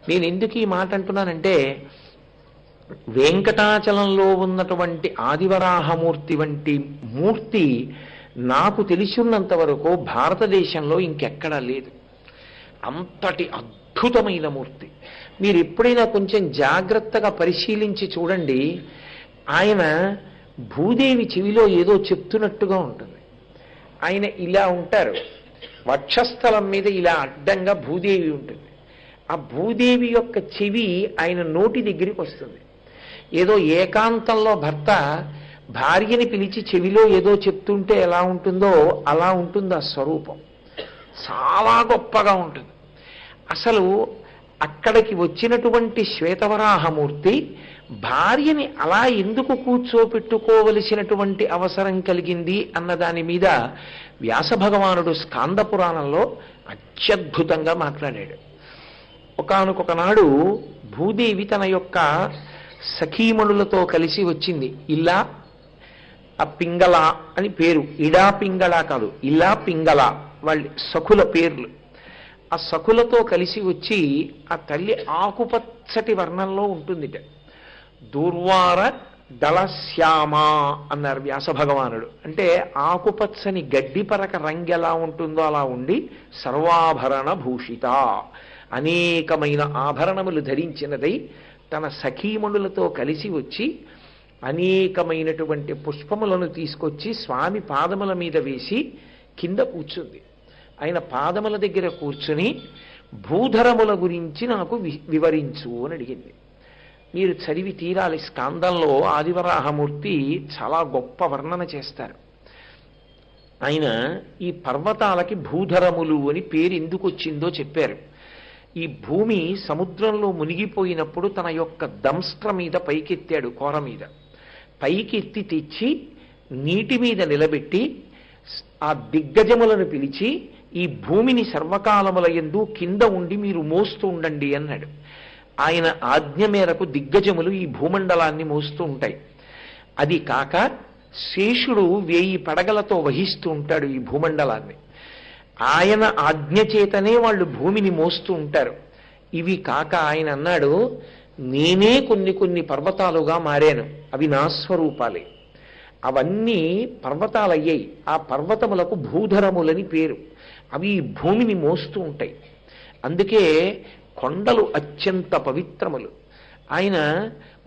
నేను ఎందుకు ఈ మాట అంటున్నానంటే, వెంకటాచలంలో ఉన్నటువంటి ఆదివరాహమూర్తి వంటి మూర్తి నాకు తెలిసినంత వరకు భారతదేశంలో ఇంకెక్కడా లేదు. అంతటి అద్భుతమైన మూర్తి. మీరు ఎప్పుడైనా కొంచెం జాగ్రత్తగా పరిశీలించి చూడండి, ఆయన భూదేవి చెవిలో ఏదో చెప్తున్నట్టుగా ఉంటుంది. ఆయన ఇలా ఉంటారు, వక్షస్థలం మీద ఇలా అడ్డంగా భూదేవి ఉంటుంది. ఆ భూదేవి యొక్క చెవి ఆయన నోటి దగ్గరికి వస్తుంది. ఏదో ఏకాంతంలో భర్త భార్యని పిలిచి చెవిలో ఏదో చెప్తుంటే ఎలా ఉంటుందో అలా ఉంటుంది ఆ స్వరూపం. చాలా గొప్పగా ఉంటుంది. అసలు అక్కడికి వచ్చినటువంటి శ్వేతవరాహమూర్తి భార్యని అలా ఎందుకు కూర్చోపెట్టుకోవలసినటువంటి అవసరం కలిగింది అన్న దాని మీద వ్యాస భగవానుడు స్కాంద పురాణంలో అత్యద్భుతంగా మాట్లాడాడు. ఒకానొకనాడు భూదేవి తన యొక్క సఖీమణులతో కలిసి వచ్చింది. ఇలా ఆ పింగళ అని పేరు, ఇడా పింగళ కాదు, ఇలా పింగళ వాళ్ళ సఖుల పేర్లు. ఆ సఖులతో కలిసి వచ్చి ఆ తల్లి ఆకుపచ్చటి వర్ణంలో ఉంటుందిట. దూర్వార దళశ్యామ అన్నారు వ్యాస భగవానుడు. అంటే ఆకుపచ్చని గడ్డి పరక రంగు ఎలా ఉంటుందో అలా ఉండి సర్వాభరణ భూషిత, అనేకమైన ఆభరణములు ధరించినదై తన సఖీమణులతో కలిసి వచ్చి అనేకమైనటువంటి పుష్పములను తీసుకొచ్చి స్వామి పాదముల మీద వేసి కింద కూర్చుంది. ఆయన పాదముల దగ్గర కూర్చుని భూధరముల గురించి నాకు వివరించు అని అడిగింది. మీరు చదివి తీరాలి. స్కాందంలో ఆదివరాహమూర్తి చాలా గొప్ప వర్ణన చేస్తారు. ఆయన ఈ పర్వతాలకి భూధరములు అని పేరు ఎందుకు వచ్చిందో చెప్పారు. ఈ భూమి సముద్రంలో మునిగిపోయినప్పుడు తన యొక్క దంష్ట్ర మీద పైకెత్తాడు, కోర మీద పైకెత్తి తెచ్చి నీటి మీద నిలబెట్టి ఆ దిగ్గజములను పిలిచి ఈ భూమిని సర్వకాలముల యందు కింద ఉండి మీరు మోస్తూ ఉండండి అన్నాడు. ఆయన ఆజ్ఞ మేరకు దిగ్గజములు ఈ భూమండలాన్ని మోస్తూ ఉంటాయి. అది కాక శేషుడు 1000 పడగలతో వహిస్తూ ఉంటాడు ఈ భూమండలాన్ని. ఆయన ఆజ్ఞ చేతనే వాళ్ళు భూమిని మోస్తూ ఉంటారు. ఇవి కాక ఆయన అన్నాడు, నేనే కొన్ని పర్వతాలుగా మారాను, అవి నా స్వరూపాలే. అవన్నీ పర్వతాలయ్యాయి. ఆ పర్వతములకు భూధరములని పేరు. అవి భూమిని మోస్తూ ఉంటాయి. అందుకే కొండలు అత్యంత పవిత్రములు. ఆయన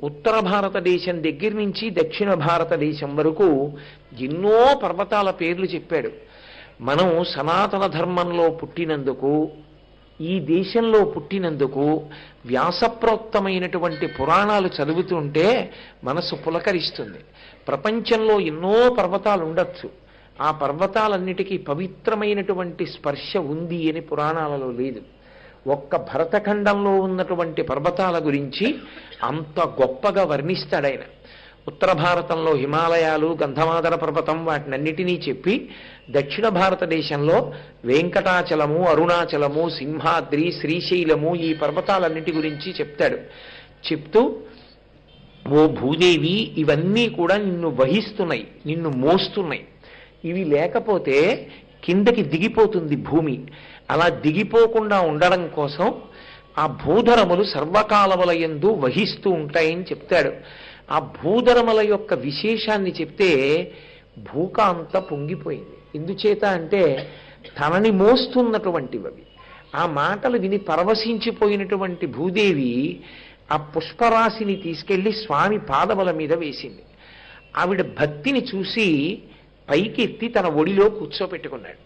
ఉత్తర భారతదేశం దగ్గర నుంచి దక్షిణ భారతదేశం వరకు ఎన్నో పర్వతాల పేర్లు చెప్పాడు. మనం సనాతన ధర్మంలో పుట్టినందుకు, ఈ దేశంలో పుట్టినందుకు వ్యాసప్రోక్తమైనటువంటి పురాణాలు చదువుతుంటే మనసు పులకరిస్తుంది. ప్రపంచంలో ఎన్నో పర్వతాలు ఉండొచ్చు, ఆ పర్వతాలన్నిటికీ పవిత్రమైనటువంటి స్పర్శ ఉంది అని పురాణాలలో లేదు. ఒక్క భరతఖండంలో ఉన్నటువంటి పర్వతాల గురించి అంత గొప్పగా వర్ణిస్తాడాయన. ఉత్తర భారతంలో హిమాలయాలు, గంధమాదర పర్వతం, వాటినన్నిటినీ చెప్పి దక్షిణ భారతదేశంలో వెంకటాచలము, అరుణాచలము, సింహాద్రి, శ్రీశైలము, ఈ పర్వతాలన్నిటి గురించి చెప్తాడు. చెప్తూ, ఓ భూదేవి, ఇవన్నీ కూడా నిన్ను వహిస్తున్నాయి, నిన్ను మోస్తున్నాయి. ఇవి లేకపోతే కిందకి దిగిపోతుంది భూమి. అలా దిగిపోకుండా ఉండడం కోసం ఆ భూధరములు సర్వకాలముల యందు వహిస్తూ ఉంటాయని చెప్తాడు. ఆ భూధరముల యొక్క విశేషాన్ని చెప్తే భూకాంత పొంగిపోయింది. ఎందుచేత అంటే తనని మోస్తున్నటువంటివి అవి. ఆ మాటలు విని పరవశించిపోయినటువంటి భూదేవి ఆ పుష్పరాశిని తీసుకెళ్లి స్వామి పాదముల మీద వేసింది. ఆవిడ భక్తిని చూసి పైకెత్తి తన ఒడిలో కూర్చోపెట్టుకున్నాడు.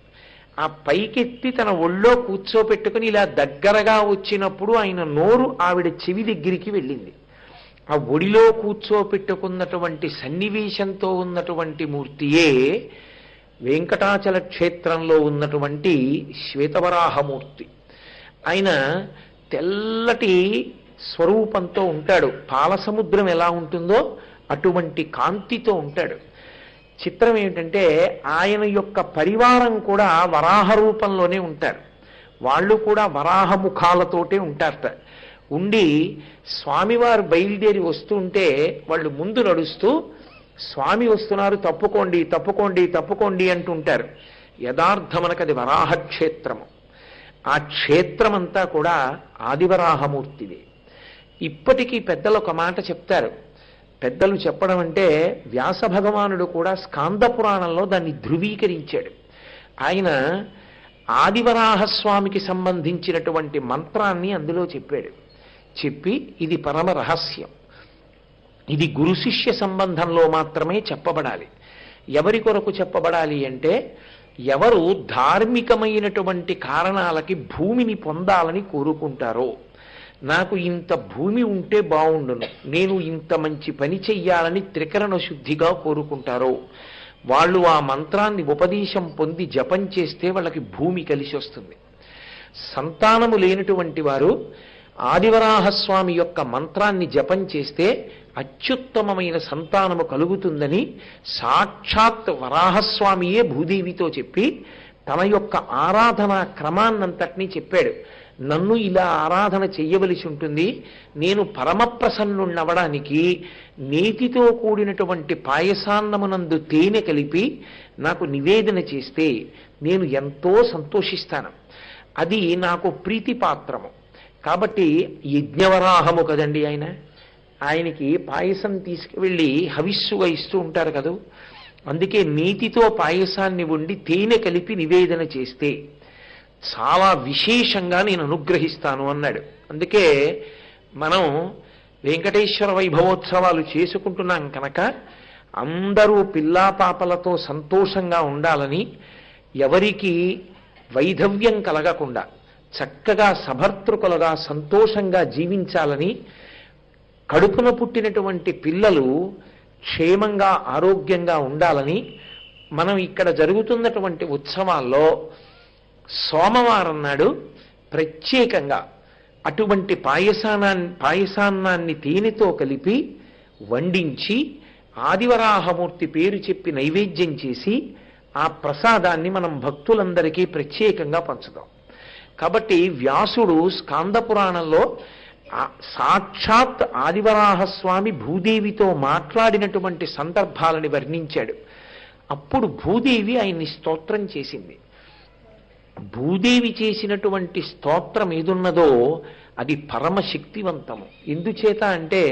ఆ పైకెత్తి తన ఒళ్ళో కూర్చోపెట్టుకుని ఇలా దగ్గరగా వచ్చినప్పుడు ఆయన నోరు ఆవిడ చెవి దగ్గరికి వెళ్ళింది. ఆ ఒడిలో కూర్చోపెట్టుకున్నటువంటి సన్నివేశంతో ఉన్నటువంటి మూర్తియే వెంకటాచల క్షేత్రంలో ఉన్నటువంటి శ్వేతవరాహమూర్తి. ఆయన తెల్లటి స్వరూపంతో ఉంటాడు. పాలసముద్రం ఎలా ఉంటుందో అటువంటి కాంతితో ఉంటాడు. చిత్రం ఏమిటంటే ఆయన యొక్క పరివారం కూడా వరాహ రూపంలోనే ఉంటారు. వాళ్ళు కూడా వరాహముఖాలతోటే ఉంటారట. ఉండి స్వామివారు బయలుదేరి వస్తుంటే వాళ్ళు ముందు నడుస్తూ స్వామి వస్తున్నారు, తప్పుకోండి తప్పుకోండి తప్పుకోండి అంటుంటారు. యథార్థమనకు అది వరాహక్షేత్రము. ఆ క్షేత్రమంతా కూడా ఆదివరాహమూర్తిదే. ఇప్పటికీ పెద్దలు ఒక మాట చెప్తారు. పెద్దలు చెప్పడం అంటే వ్యాస భగవానుడు కూడా స్కాంద పురాణంలో దాన్ని ధృవీకరించాడు. ఆయన ఆదివరాహస్వామికి సంబంధించినటువంటి మంత్రాన్ని అందులో చెప్పాడు. చెప్పి ఇది పరమ రహస్యం, ఇది గురు శిష్య సంబంధంలో మాత్రమే చెప్పబడాలి. ఎవరి కొరకు చెప్పబడాలి అంటే, ఎవరు ధార్మికమైనటువంటి కారణాలకి భూమిని పొందాలని కోరుకుంటారో, నాకు ఇంత భూమి ఉంటే బాగుండును, నేను ఇంత మంచి పని చెయ్యాలని త్రికరణ శుద్ధిగా కోరుకుంటారో, వాళ్ళు ఆ మంత్రాన్ని ఉపదేశం పొంది జపం చేస్తే వాళ్ళకి భూమి కలిసి వస్తుంది. సంతానము లేనటువంటి వారు ఆదివరాహస్వామి యొక్క మంత్రాన్ని జపం చేస్తే అత్యుత్తమమైన సంతానము కలుగుతుందని సాక్షాత్ వరాహస్వామియే భూదేవితో చెప్పి తన యొక్క ఆరాధనా క్రమాన్నంతటినీ చెప్పాడు. నన్ను ఇలా ఆరాధన చెయ్యవలసి ఉంటుంది, నేను పరమప్రసన్నుణ్ణవడానికి నేతితో కూడినటువంటి పాయసాన్నమునందు తేనె కలిపి నాకు నివేదన చేస్తే నేను ఎంతో సంతోషిస్తాను, అది నాకు ప్రీతిపాత్రము. కాబట్టి యజ్ఞవరాహము కదండి ఆయనకి పాయసం తీసుకువెళ్ళి హవిస్సుగా ఇస్తూ ఉంటారు కదూ, అందుకే నేతితో పాయసాన్ని వండి తేనె కలిపి నివేదన చేస్తే చాలా విశేషంగా నేను అనుగ్రహిస్తాను అన్నాడు. అందుకే మనం వెంకటేశ్వర వైభవోత్సవాలు చేసుకుంటున్నాం కనుక అందరూ పిల్లా పాపలతో సంతోషంగా ఉండాలని, ఎవరికి వైధవ్యం కలగకుండా చక్కగా సభర్తృకులుగా సంతోషంగా జీవించాలని, కడుపున పుట్టినటువంటి పిల్లలు క్షేమంగా ఆరోగ్యంగా ఉండాలని మనం ఇక్కడ జరుగుతున్నటువంటి ఉత్సవాల్లో సోమవారం నాడు ప్రత్యేకంగా అటువంటి పాయసాన్నాన్ని తేనెతో కలిపి వండించి ఆదివరాహమూర్తి పేరు చెప్పి నైవేద్యం చేసి ఆ ప్రసాదాన్ని మనం భక్తులందరికీ ప్రత్యేకంగా పంచుతాం. కాబట్టి వ్యాసుడు స్కాంద పురాణంలో సాక్షాత్ ఆదివరాహస్వామి భూదేవితో మాట్లాడినటువంటి సందర్భాలని వర్ణించాడు. అప్పుడు భూదేవి ఆయన్ని స్తోత్రం చేసింది. భూదేవి చేసినటువంటి స్తోత్రం ఏదున్నదో అది పరమశక్తివంతము. ఎందుచేత అంటే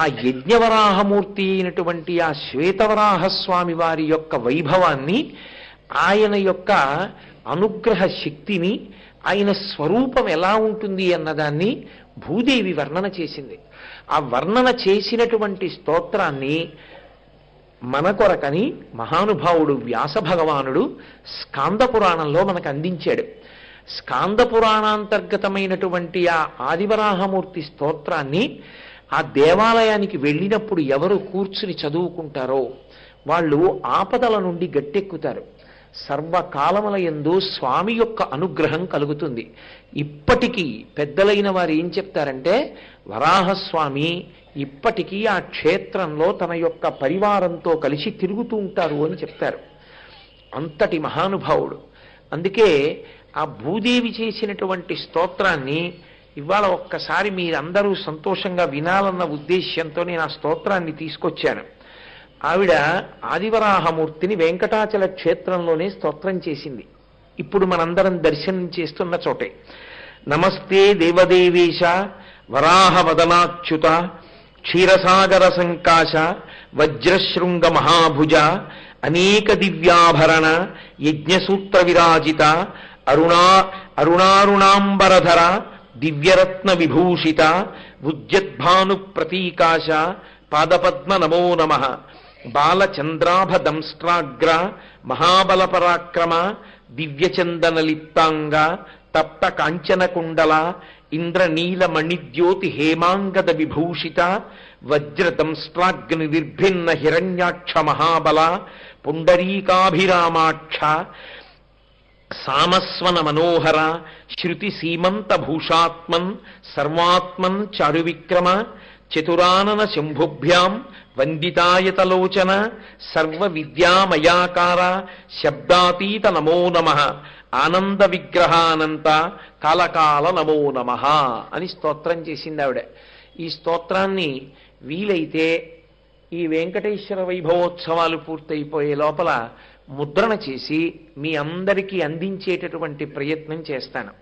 ఆ యజ్ఞవరాహమూర్తి అయినటువంటి ఆ శ్వేతవరాహస్వామి వారి యొక్క వైభవాన్ని, ఆయన యొక్క అనుగ్రహ శక్తిని, ఆయన స్వరూపం ఎలా ఉంటుంది అన్నదాన్ని భూదేవి వర్ణన చేసింది. ఆ వర్ణన చేసినటువంటి స్తోత్రాన్ని మన కొరకని మహానుభావుడు వ్యాస భగవానుడు స్కాంద పురాణంలో మనకు అందించాడు. స్కాంద పురాణాంతర్గతమైనటువంటి ఆ ఆదివరాహమూర్తి స్తోత్రాన్ని ఆ దేవాలయానికి వెళ్ళినప్పుడు ఎవరు కూర్చుని చదువుకుంటారో వాళ్ళు ఆపదల నుండి గట్టెక్కుతారు. సర్వకాలముల యందు స్వామి యొక్క అనుగ్రహం కలుగుతుంది. ఇప్పటికీ పెద్దలైన వారు ఏం చెప్తారంటే, వరాహస్వామి ఇప్పటికీ ఆ క్షేత్రంలో తన యొక్క పరివారంతో కలిసి తిరుగుతూ ఉంటారు అని చెప్తారు. అంతటి మహానుభావుడు. అందుకే ఆ భూదేవి చేసినటువంటి స్తోత్రాన్ని ఇవాళ ఒక్కసారి మీరందరూ సంతోషంగా వినాలన్న ఉద్దేశ్యంతో నేను ఆ స్తోత్రాన్ని తీసుకొచ్చాను. ఆవిడ ఆదివరాహమూర్తిని వెంకటాచల క్షేత్రంలోనే స్తోత్రం చేసింది. ఇప్పుడు మనందరం దర్శనం చేస్తున్న చోటే. నమస్తే దేవదేవేశ వరాహ వదనాచ్యుత క్షీరసాగర సంకాశ వజ్రశృంగ మహాభుజ అనేక దివ్యాభరణ యజ్ఞసూత్ర విరాజిత అరుణారుణాంబరధర దివ్యరత్న విభూషిత ఉద్యద్భాను ప్రతీకాశ పాదపద్మ నమో నమః బాలచంద్రాభదంస్ట్రాగ్ర మహాబల పరాక్రమ దివ్యచందనలిప్తాంగ తప్త కాంచన కుండల ఇంద్రనీల మణిద్యోతి హేమాంగద విభూషిత వజ్రదంస్ట్రాగ్ని నిర్భిన్న హిరణ్యాక్ష మహాబల పుండరీకాభిరామాక్ష సామస్వన మనోహర శృతి సీమంత భూషాత్మన్ సర్వాత్మన్ చారువిక్రమ చతురానన శంభుభ్యాం వందితాయతలోచన సర్వ విద్యామయాకార శబ్దాతీత నమో నమః ఆనంద విగ్రహానంత కాలకాల నమో నమః అని స్తోత్రం చేసింది ఆవిడ. ఈ స్తోత్రాన్ని వీలైతే ఈ వెంకటేశ్వర వైభవోత్సవాలు పూర్తయిపోయే లోపల ముద్రణ చేసి మీ అందరికీ అందించేటటువంటి ప్రయత్నం చేస్తాను.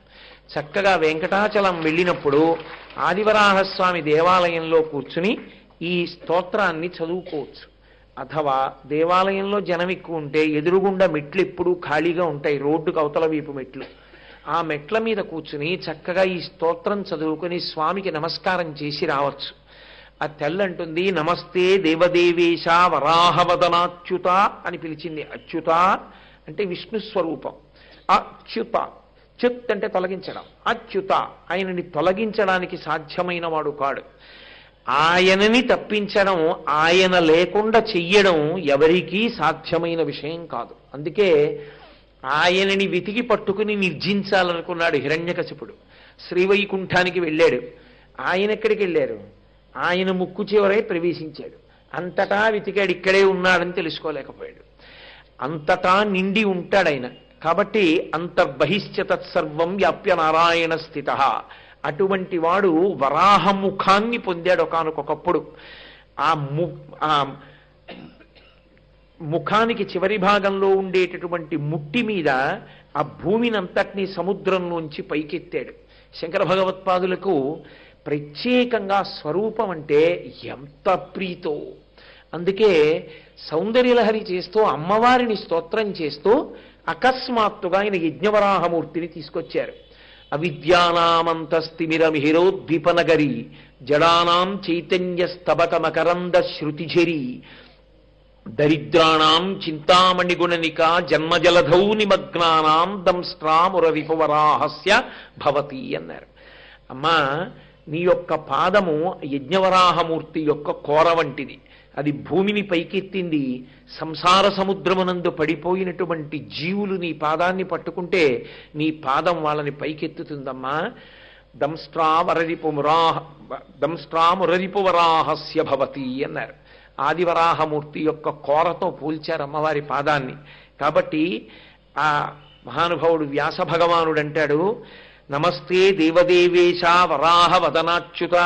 చక్కగా వెంకటాచలం వెళ్ళినప్పుడు ఆదివరాహస్వామి దేవాలయంలో కూర్చుని ఈ స్తోత్రాన్ని చదువుకోవచ్చు. అథవా దేవాలయంలో జనం ఎక్కువ ఉంటే ఎదురుగుండా మెట్లు ఎప్పుడూ ఖాళీగా ఉంటాయి, రోడ్డుకు అవతల వైపు మెట్లు. ఆ మెట్ల మీద కూర్చుని చక్కగా ఈ స్తోత్రం చదువుకుని స్వామికి నమస్కారం చేసి రావచ్చు. ఆ తెల్లంటుంది, నమస్తే దేవదేవేశ వరాహవదనాచ్యుత అని పిలిచింది. అచ్యుత అంటే విష్ణు స్వరూపం. అచ్యుత, చ్యుత్ అంటే తొలగించడం. అచ్యుత ఆయనని తొలగించడానికి సాధ్యమైన వాడు కాడు. ఆయనని తప్పించడం, ఆయన లేకుండా చెయ్యడం ఎవరికీ సాధ్యమైన విషయం కాదు. అందుకే ఆయనని వెతికి పట్టుకుని నిర్జించాలనుకున్నాడు హిరణ్యకశిపుడు. శ్రీవైకుంఠానికి వెళ్ళాడు. ఆయన ఎక్కడికి వెళ్ళారు? ఆయన ముక్కు చివరై ప్రవేశించాడు. అంతటా వెతికాడు, ఇక్కడే ఉన్నాడని తెలుసుకోలేకపోయాడు. అంతటా నిండి ఉంటాడు ఆయన. కాబట్టి అంతర్బహిశ్చ తత్సర్వం వ్యాప్య నారాయణ స్థిత. అటువంటి వాడు వరాహముఖాన్ని పొందాడు ఒకానొకప్పుడు. ఆ ముఖానికి చివరి భాగంలో ఉండేటటువంటి ముట్టి మీద ఆ భూమిని అంతటినీ సముద్రంలోంచి పైకెత్తాడు. శంకర భగవత్పాదులకు ప్రత్యేకంగా స్వరూపం అంటే ఎంత ప్రీతో. అందుకే సౌందర్యలహరి చేస్తూ అమ్మవారిని స్తోత్రం చేస్తూ అకస్మాత్తుగా ఆయన యజ్ఞవరాహమూర్తిని తీసుకొచ్చారు. అవిద్యానామంతస్తిమిరమిహిరోద్దీపనగరి జడానాం చైతన్య స్తబక మకరంద శృతిఝరి దరిద్రాణం చింతామణిగుణనిక జన్మజలధౌ నిమగ్నానాం దంస్ట్రామురరిపువరాహస్య భవతి అన్నారు. అమ్మా, నీ యొక్క పాదము యజ్ఞవరాహమూర్తి యొక్క కోర వంటిది. అది భూమిని పైకెత్తింది. సంసార సముద్రమునందు పడిపోయినటువంటి జీవులు నీ పాదాన్ని పట్టుకుంటే నీ పాదం వాళ్ళని పైకెత్తుతుందమ్మా. దంస్ట్రామురరిపువరాహస్య భవతి అన్నారు. ఆదివరాహమూర్తి యొక్క కోరతో పోల్చారు అమ్మవారి పాదాన్ని. కాబట్టి ఆ మహానుభావుడు వ్యాస భగవానుడు అంటాడు, నమస్తే దేవదేవేశ వరాహ వదనాచ్యుత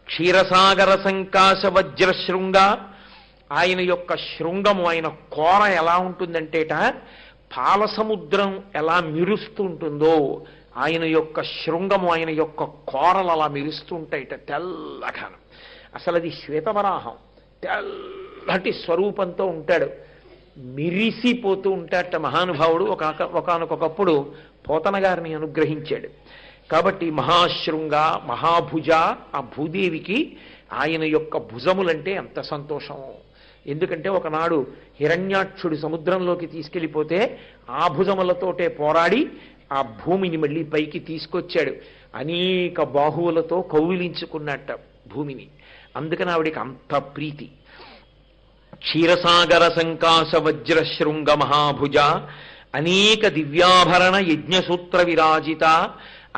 క్షీరసాగర సంకాశ వజ్రశృంగ. ఆయన యొక్క శృంగము, ఆయన కోర ఎలా ఉంటుందంటేట పాల సముద్రం ఎలా మెరుస్తూ ఉంటుందో ఆయన యొక్క శృంగము, ఆయన యొక్క కోరలు అలా మెరుస్తూ ఉంటాయిట తెల్లగా. అసలు అది శ్వేతవరాహం, తెల్లటి స్వరూపంతో ఉంటాడు. మిరిసిపోతూ ఉంటాడట మహానుభావుడు. ఒకానొకప్పుడు పోతన గారిని అనుగ్రహించాడు. కాబట్టి మహాశృంగ, మహాభుజ, ఆ భూదేవికి ఆయన యొక్క భుజములంటే ఎంత సంతోషమో. ఎందుకంటే ఒకనాడు హిరణ్యాక్షుడు సముద్రంలోకి తీసుకెళ్ళిపోతే ఆ భుజములతోటే పోరాడి ఆ భూమిని మళ్ళీ పైకి తీసుకొచ్చాడు. అనేక బాహువులతో కౌగిలించుకున్నట్ట భూమిని. అందుకని ఆవిడికి అంత ప్రీతి. క్షీరసాగర సంకాశ వజ్రశృంగ మహాభుజ అనేక దివ్యాభరణ యజ్ఞసూత్ర విరాజిత.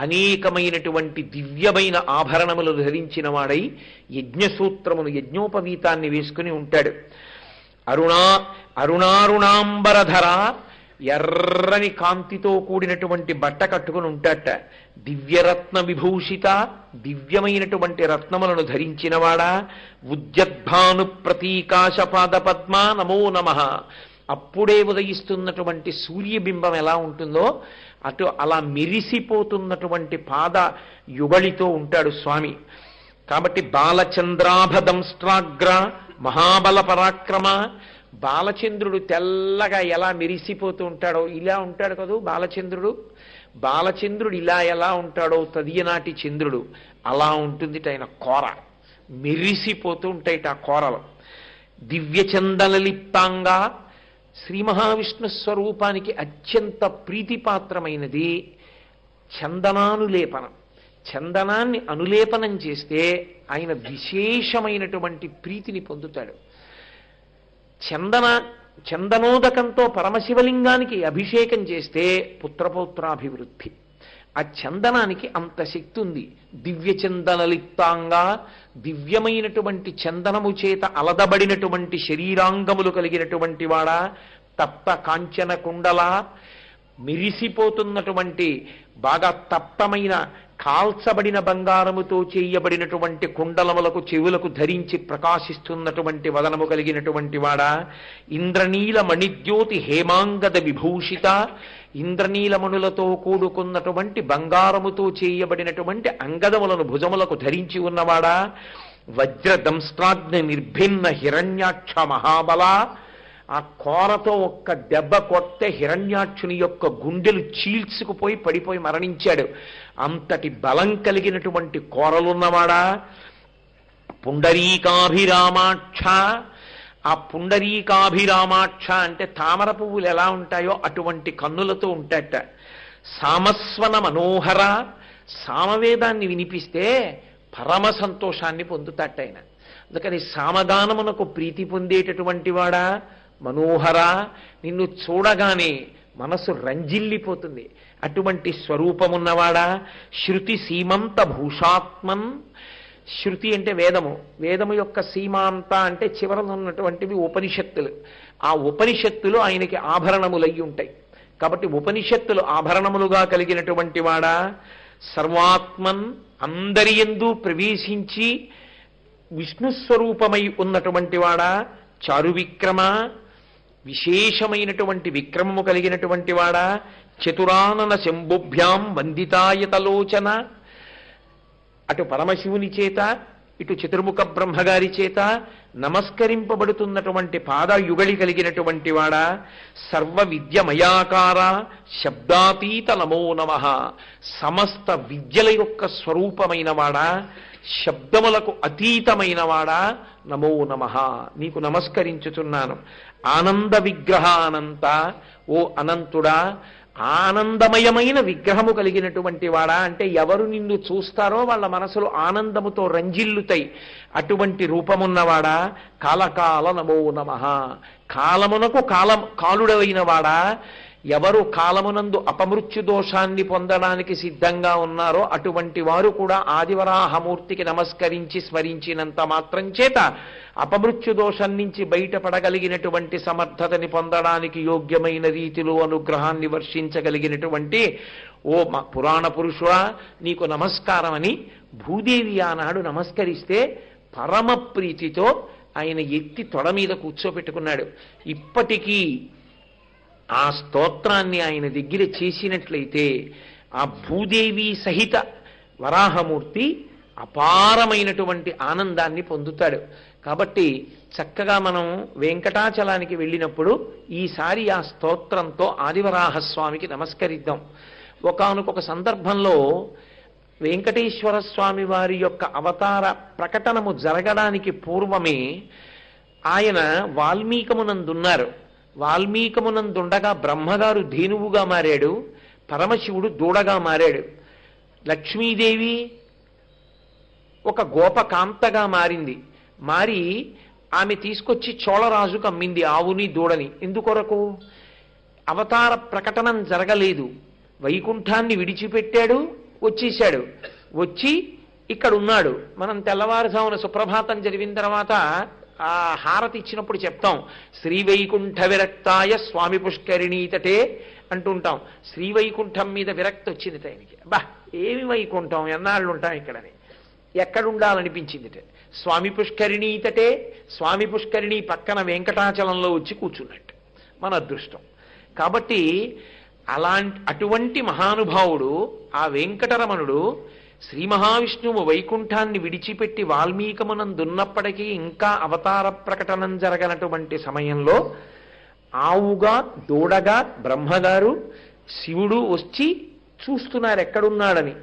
అనేకమైనటువంటి దివ్యమైన ఆభరణములు ధరించిన వాడై యజ్ఞసూత్రమును, యజ్ఞోపవీతాన్ని వేసుకుని ఉంటాడు. అరుణారుణాంబరధర, ఎర్రని కాంతితో కూడినటువంటి బట్ట కట్టుకుని ఉంటాడట. దివ్యరత్న విభూషిత, దివ్యమైనటువంటి రత్నములను ధరించినవాడా. ఉద్యద్భాను ప్రతీకాశ పాద పద్మ నమో నమః. అప్పుడే ఉదయిస్తున్నటువంటి సూర్యబింబం ఎలా ఉంటుందో అటు అలా మెరిసిపోతున్నటువంటి పాద యుగళితో ఉంటాడు స్వామి. కాబట్టి బాలచంద్రాభదంస్ట్రాగ్ర మహాబల పరాక్రమ. బాలచంద్రుడు తెల్లగా ఎలా మెరిసిపోతూ ఉంటాడో ఇలా ఉంటాడు కదూ బాలచంద్రుడు. బాలచంద్రుడు ఇలా ఎలా ఉంటాడో తదియనాటి చంద్రుడు అలా ఉంటుంది ఆయన కోర. మెరిసిపోతూ ఉంటాయి ఆ కోరలు. దివ్యచందనలిప్తాంగా, శ్రీ మహావిష్ణు స్వరూపానికి అత్యంత ప్రీతిపాత్రమైనది చందనానులేపనం. చందనాన్ని అనులేపనం చేస్తే ఆయన విశేషమైనటువంటి ప్రీతిని పొందుతాడు. చందనోదకంతో పరమశివలింగానికి అభిషేకం చేస్తే పుత్రపౌత్రాభివృద్ధి. ఆ చందనానికి అంత శక్తి ఉంది. దివ్య చందనలిప్తాంగా, దివ్యమైనటువంటి చందనము చేత అలదబడినటువంటి శరీరాంగములు కలిగినటువంటి వాడా. తప్త కాంచన కుండల, మెరిసిపోతున్నటువంటి బాగా తప్తమైన కాల్చబడిన బంగారముతో చేయబడినటువంటి కుండలములకు చెవులకు ధరించి ప్రకాశిస్తున్నటువంటి వదనము కలిగినటువంటి వాడా, ఇంద్రనీల మణిద్యోతి హేమాంగద విభూషిత, ఇంద్రనీలమణులతో కూడుకున్నటువంటి బంగారముతో చేయబడినటువంటి అంగదములను భుజములకు ధరించి ఉన్నవాడా, వజ్రదంస్ట్రాగ్ని నిర్భిన్న హిరణ్యాక్ష మహాబల, ఆ కోరతో ఒక్క దెబ్బ కొట్టే హిరణ్యాక్షుని యొక్క గుండెలు చీల్చుకుపోయి పడిపోయి మరణించాడు. అంతటి బలం కలిగినటువంటి కోరలున్నవాడా, పుండరీకాభిరామాక్ష, ఆ పుండరీకాభిరామాక్ష అంటే తామర పువ్వులు ఎలా ఉంటాయో అటువంటి కన్నులతో ఉంటాయట. సామస్వన మనోహర, సామవేదాన్ని వినిపిస్తే పరమ సంతోషాన్ని పొందుతాట ఆయన. అందుకని సామగానమునకు ప్రీతి పొందేటటువంటి వాడా, మనోహర, నిన్ను చూడగానే మనసు రంజిల్లిపోతుంది అటువంటి స్వరూపమున్నవాడా, శృతి సీమంత భూషాత్మన్, శృతి అంటే వేదము, వేదము యొక్క సీమాంత అంటే చివరలో ఉన్నటువంటివి ఉపనిషత్తులు. ఆ ఉపనిషత్తులు ఆయనకి ఆభరణములయ్యి ఉంటాయి కాబట్టి ఉపనిషత్తులు ఆభరణములుగా కలిగినటువంటి వాడా, సర్వాత్మన్, అందరి యందు ప్రవేశించి విష్ణుస్వరూపమై ఉన్నటువంటి వాడా, చారు విక్రమ, విశేషమైనటువంటి విక్రమము కలిగినటువంటి వాడా, చతురానన శంభుభ్యాం వందితాయతలోచన, అటు పరమశివుని చేత ఇటు చతుర్ముఖ బ్రహ్మగారి చేత నమస్కరింపబడుతున్నటువంటి పాదయుగళి కలిగినటువంటి వాడా, సర్వ విద్యమయాకార శబ్దాతీత నమో నమః, సమస్త విద్యల యొక్క స్వరూపమైన వాడా, శబ్దములకు అతీతమైన వాడా, నమో నమః, నీకు నమస్కరించుచున్నాను. ఆనంద విగ్రహ అనంత, ఓ అనంతుడా, ఆనందమయమైన విగ్రహము కలిగినటువంటి వాడా, అంటే ఎవరు నిన్ను చూస్తారో వాళ్ళ మనసులు ఆనందముతో రంజిల్లుతాయి అటువంటి రూపమున్నవాడా, కాలకాల నమో నమః, కాలమునకు కాలుడవైన వాడా, ఎవరు కాలమునందు అపమృత్యు దోషాన్ని పొందడానికి సిద్ధంగా ఉన్నారో అటువంటి వారు కూడా ఆదివరాహమూర్తికి నమస్కరించి స్మరించినంత మాత్రం చేత అపమృత్యు దోషం నుంచి బయటపడగలిగినటువంటి సమర్థతని పొందడానికి యోగ్యమైన రీతిలో అనుగ్రహాన్ని వర్షించగలిగినటువంటి ఓ పురాణ పురుషుడా, నీకు నమస్కారం అని భూదేవి ఆనాడు నమస్కరిస్తే పరమ ప్రీతితో ఆయన ఎత్తి తొడ మీద కూర్చోపెట్టుకున్నాడు. ఇప్పటికీ ఆ స్తోత్రాన్ని ఆయన దగ్గర చేసినట్లయితే ఆ భూదేవి సహిత వరాహమూర్తి అపారమైనటువంటి ఆనందాన్ని పొందుతాడు. కాబట్టి చక్కగా మనం వెంకటాచలానికి వెళ్ళినప్పుడు ఈసారి ఆ స్తోత్రంతో ఆదివరాహస్వామికి నమస్కరిద్దాం. ఒకానొక సందర్భంలో వెంకటేశ్వర స్వామి వారి యొక్క అవతార ప్రకటనము జరగడానికి పూర్వమే ఆయన వాల్మీకమునందున్నారు. వాల్మీకమునందుండగా బ్రహ్మగారు ధేనువుగా మారాడు, పరమశివుడు దూడగా మారాడు. లక్ష్మీదేవి ఒక గోపకాంతగా మారింది. మారి ఆమె తీసుకొచ్చి చోళరాజుకు అమ్మింది ఆవుని దూడని. ఎందుకొరకు? అవతార ప్రకటనం జరగలేదు, వైకుంఠాన్ని విడిచిపెట్టాడు, వచ్చేశాడు. వచ్చి ఇక్కడ ఉన్నాడు. మనం తెల్లవారుజామున సుప్రభాతం జరిగిన తర్వాత ఆ హారతి ఇచ్చినప్పుడు చెప్తాం, శ్రీవైకుంఠ విరక్తాయ స్వామి పుష్కరిణీతటే అంటుంటాం. శ్రీవైకుంఠం మీద విరక్తి వచ్చింది ఆయనకి. బా ఏమి వైకుంఠం, ఎన్నాళ్ళు ఉంటాం ఇక్కడని, ఎక్కడుండాలనిపించింది. స్వామి పుష్కరిణీతటే, స్వామి పుష్కరిణి పక్కన వెంకటాచలంలో వచ్చి కూర్చున్నట్టు మన అదృష్టం. కాబట్టి అటువంటి మహానుభావుడు ఆ వెంకటరమణుడు శ్రీ మహావిష్ణువు వైకుంఠాన్ని విడిచిపెట్టి వాల్మీకమునందున్నప్పటికీ ఇంకా అవతార ప్రకటనం జరగనటువంటి సమయంలో ఆవుగా దూడగా బ్రహ్మగారు శివుడు వచ్చి చూస్తున్నారు ఎక్కడున్నాడని.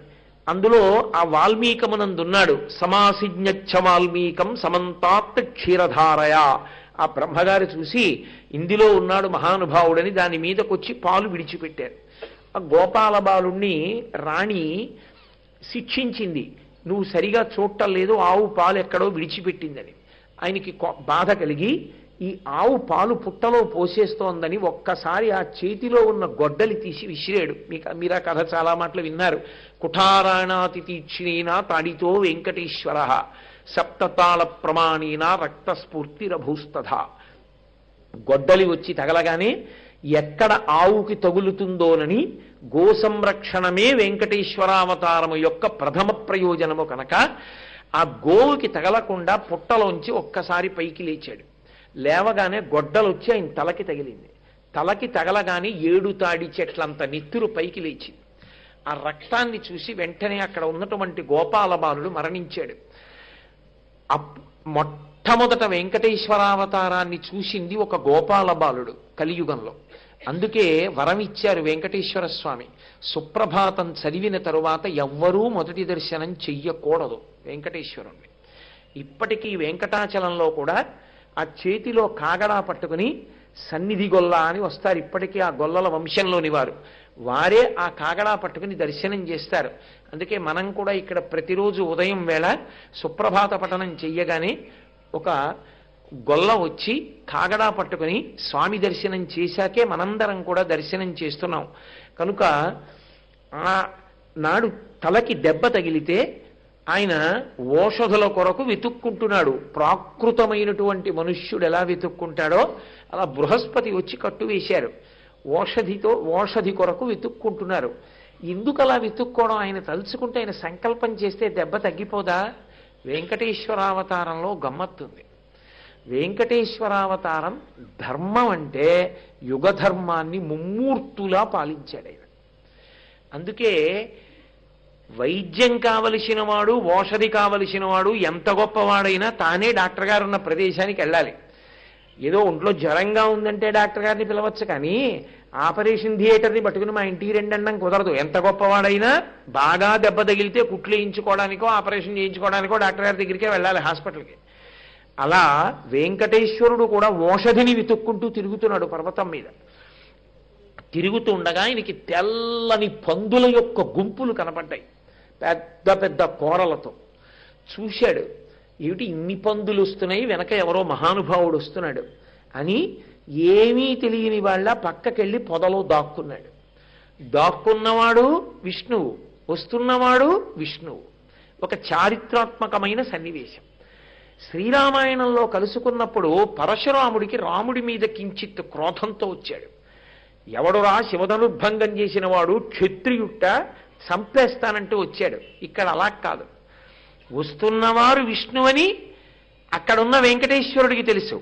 అందులో ఆ వాల్మీకమునందున్నాడు. సమాసిజ్ఞచ్చ వాల్మీకం సమంతాత్ క్షీరధారయ. ఆ బ్రహ్మగారు చూసి ఇందులో ఉన్నాడు మహానుభావుడని దాని మీదకొచ్చి పాలు విడిచిపెట్టారు. ఆ గోపాల బాలుణ్ణి రాణి శిక్షించింది, నువ్వు సరిగా చూడటం లేదు, ఆవు పాలు ఎక్కడో విడిచిపెట్టిందని. ఆయనకి బాధ కలిగి ఈ ఆవు పాలు పుట్టలో పోసేస్తోందని ఒక్కసారి ఆ చేతిలో ఉన్న గొడ్డలి తీసి విసిరాడు. మీరు ఆ కథ చాలా మాటలు విన్నారు. కుఠారాణాతి తీక్షిణీనా తాడితో వెంకటేశ్వర సప్తతాళ ప్రమాణీనా రక్తస్ఫూర్తిరభూస్తథ. గొడ్డలి వచ్చి తగలగానే ఎక్కడ ఆవుకి తగులుతుందోనని గో సంరక్షణమే వెంకటేశ్వరావతారము యొక్క ప్రథమ ప్రయోజనము కనుక ఆ గోవుకి తగలకుండా పుట్టలోంచి ఒక్కసారి పైకి లేచాడు. లేవగానే గొడ్డలొచ్చి ఆయన తలకి తగిలింది. తలకి తగలగానే 7 తాడి చెట్లంత నెత్తురు పైకి లేచింది. ఆ రక్తాన్ని చూసి వెంటనే అక్కడ ఉన్నటువంటి గోపాల బాలుడు మరణించాడు. మొట్టమొదట వెంకటేశ్వరావతారాన్ని చూసింది ఒక గోపాల బాలుడు కలియుగంలో. అందుకే వరం ఇచ్చారు వెంకటేశ్వర స్వామి, సుప్రభాతం చదివిన తరువాత ఎవ్వరూ మొదటి దర్శనం చెయ్యకూడదు వెంకటేశ్వరుణ్ణి. ఇప్పటికీ వెంకటాచలంలో కూడా ఆ చేతిలో కాగడా పట్టుకుని సన్నిధి గొల్ల అని వస్తారు. ఇప్పటికీ ఆ గొల్లల వంశంలోని వారే ఆ కాగడా పట్టుకుని దర్శనం చేస్తారు. అందుకే మనం కూడా ఇక్కడ ప్రతిరోజు ఉదయం వేళ సుప్రభాత పఠనం చెయ్యగానే ఒక గొల్ల వచ్చి కాగడా పట్టుకుని స్వామి దర్శనం చేశాకే మనందరం కూడా దర్శనం చేస్తున్నాం. కనుక ఆ నాడు తలకి దెబ్బ తగిలితే ఆయన ఓషధుల కొరకు వెతుక్కుంటున్నాడు. ప్రాకృతమైనటువంటి మనుష్యుడు ఎలా వెతుక్కుంటాడో అలా బృహస్పతి వచ్చి కట్టు వేశారు. ఓషధి కొరకు వెతుక్కుంటున్నారు. ఎందుకు అలా వెతుక్కోవడం? ఆయన తలుచుకుంటే, ఆయన సంకల్పం చేస్తే దెబ్బ తగ్గిపోదా? వెంకటేశ్వరావతారంలో గమ్మత్తుంది. వెంకటేశ్వరావతారం ధర్మం అంటే యుగధర్మాన్ని ముమ్మూర్తులా పాలించాడు ఆయన. అందుకే వైద్యం కావలసిన వాడు, ఓషధి కావలసిన వాడు ఎంత గొప్పవాడైనా తానే డాక్టర్ గారు ఉన్న ప్రదేశానికి వెళ్ళాలి. ఏదో ఒంట్లో జ్వరంగా ఉందంటే డాక్టర్ గారిని పిలవచ్చు, కానీ ఆపరేషన్ థియేటర్ని పట్టుకుని మా ఇంటికి రెండన్నం కుదరదు. ఎంత గొప్పవాడైనా బాగా దెబ్బ తగిలితే కుట్లు వేయించుకోవడానికో ఆపరేషన్ చేయించుకోవడానికో డాక్టర్ గారి దగ్గరికే వెళ్ళాలి, హాస్పిటల్కి. అలా వెంకటేశ్వరుడు కూడా ఓషధిని వెతుక్కుంటూ తిరుగుతున్నాడు పర్వతం మీద. తిరుగుతుండగా ఆయనకి తెల్లని పందుల యొక్క గుంపులు కనపడ్డాయి, పెద్ద పెద్ద కోరలతో. చూశాడు, ఏమిటి ఇన్ని పందులు వస్తున్నాయి, వెనక ఎవరో మహానుభావుడు వస్తున్నాడు అని ఏమీ తెలియని వాళ్ళ పక్కకెళ్ళి పొదలో దాక్కున్నాడు. దాక్కున్నవాడు విష్ణువు, వస్తున్నవాడు విష్ణువు. ఒక చారిత్రాత్మకమైన సన్నివేశం. శ్రీరామాయణంలో కలుసుకున్నప్పుడు పరశురాముడికి రాముడి మీద కించిత్ క్రోధంతో వచ్చాడు. ఎవడురా శివధనుర్భంగం చేసిన వాడు, క్షత్రియుట్ట, సంపేస్తానంటూ వచ్చాడు. ఇక్కడ అలా కాదు. వస్తున్నవారు విష్ణువని అక్కడున్న వెంకటేశ్వరుడికి తెలుసు.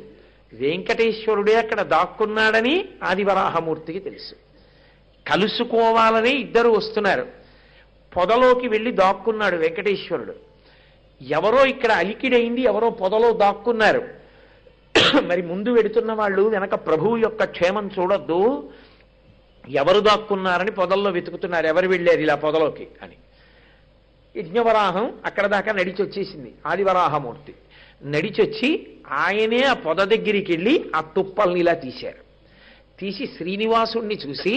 వెంకటేశ్వరుడే అక్కడ దాక్కున్నాడని ఆదివరాహమూర్తికి తెలుసు. కలుసుకోవాలని ఇద్దరు వస్తున్నారు. పొదలోకి వెళ్ళి దాక్కున్నాడు వెంకటేశ్వరుడు. ఎవరో ఇక్కడ అలికిడైంది, ఎవరో పొదలో దాక్కున్నారు. మరి ముందు వెడుతున్న వాళ్ళు వెనక ప్రభువు యొక్క క్షేమం చూడొద్దు, ఎవరు దాక్కున్నారని పొదల్లో వెతుకుతున్నారు, ఎవరు వెళ్ళారు ఇలా పొదలోకి అని. యజ్ఞవరాహం అక్కడ దాకా నడిచొచ్చేసింది. ఆదివరాహమూర్తి నడిచొచ్చి ఆయనే ఆ పొద దగ్గరికి వెళ్ళి ఆ తుప్పల్ని ఇలా తీశారు. తీసి శ్రీనివాసుణ్ణి చూసి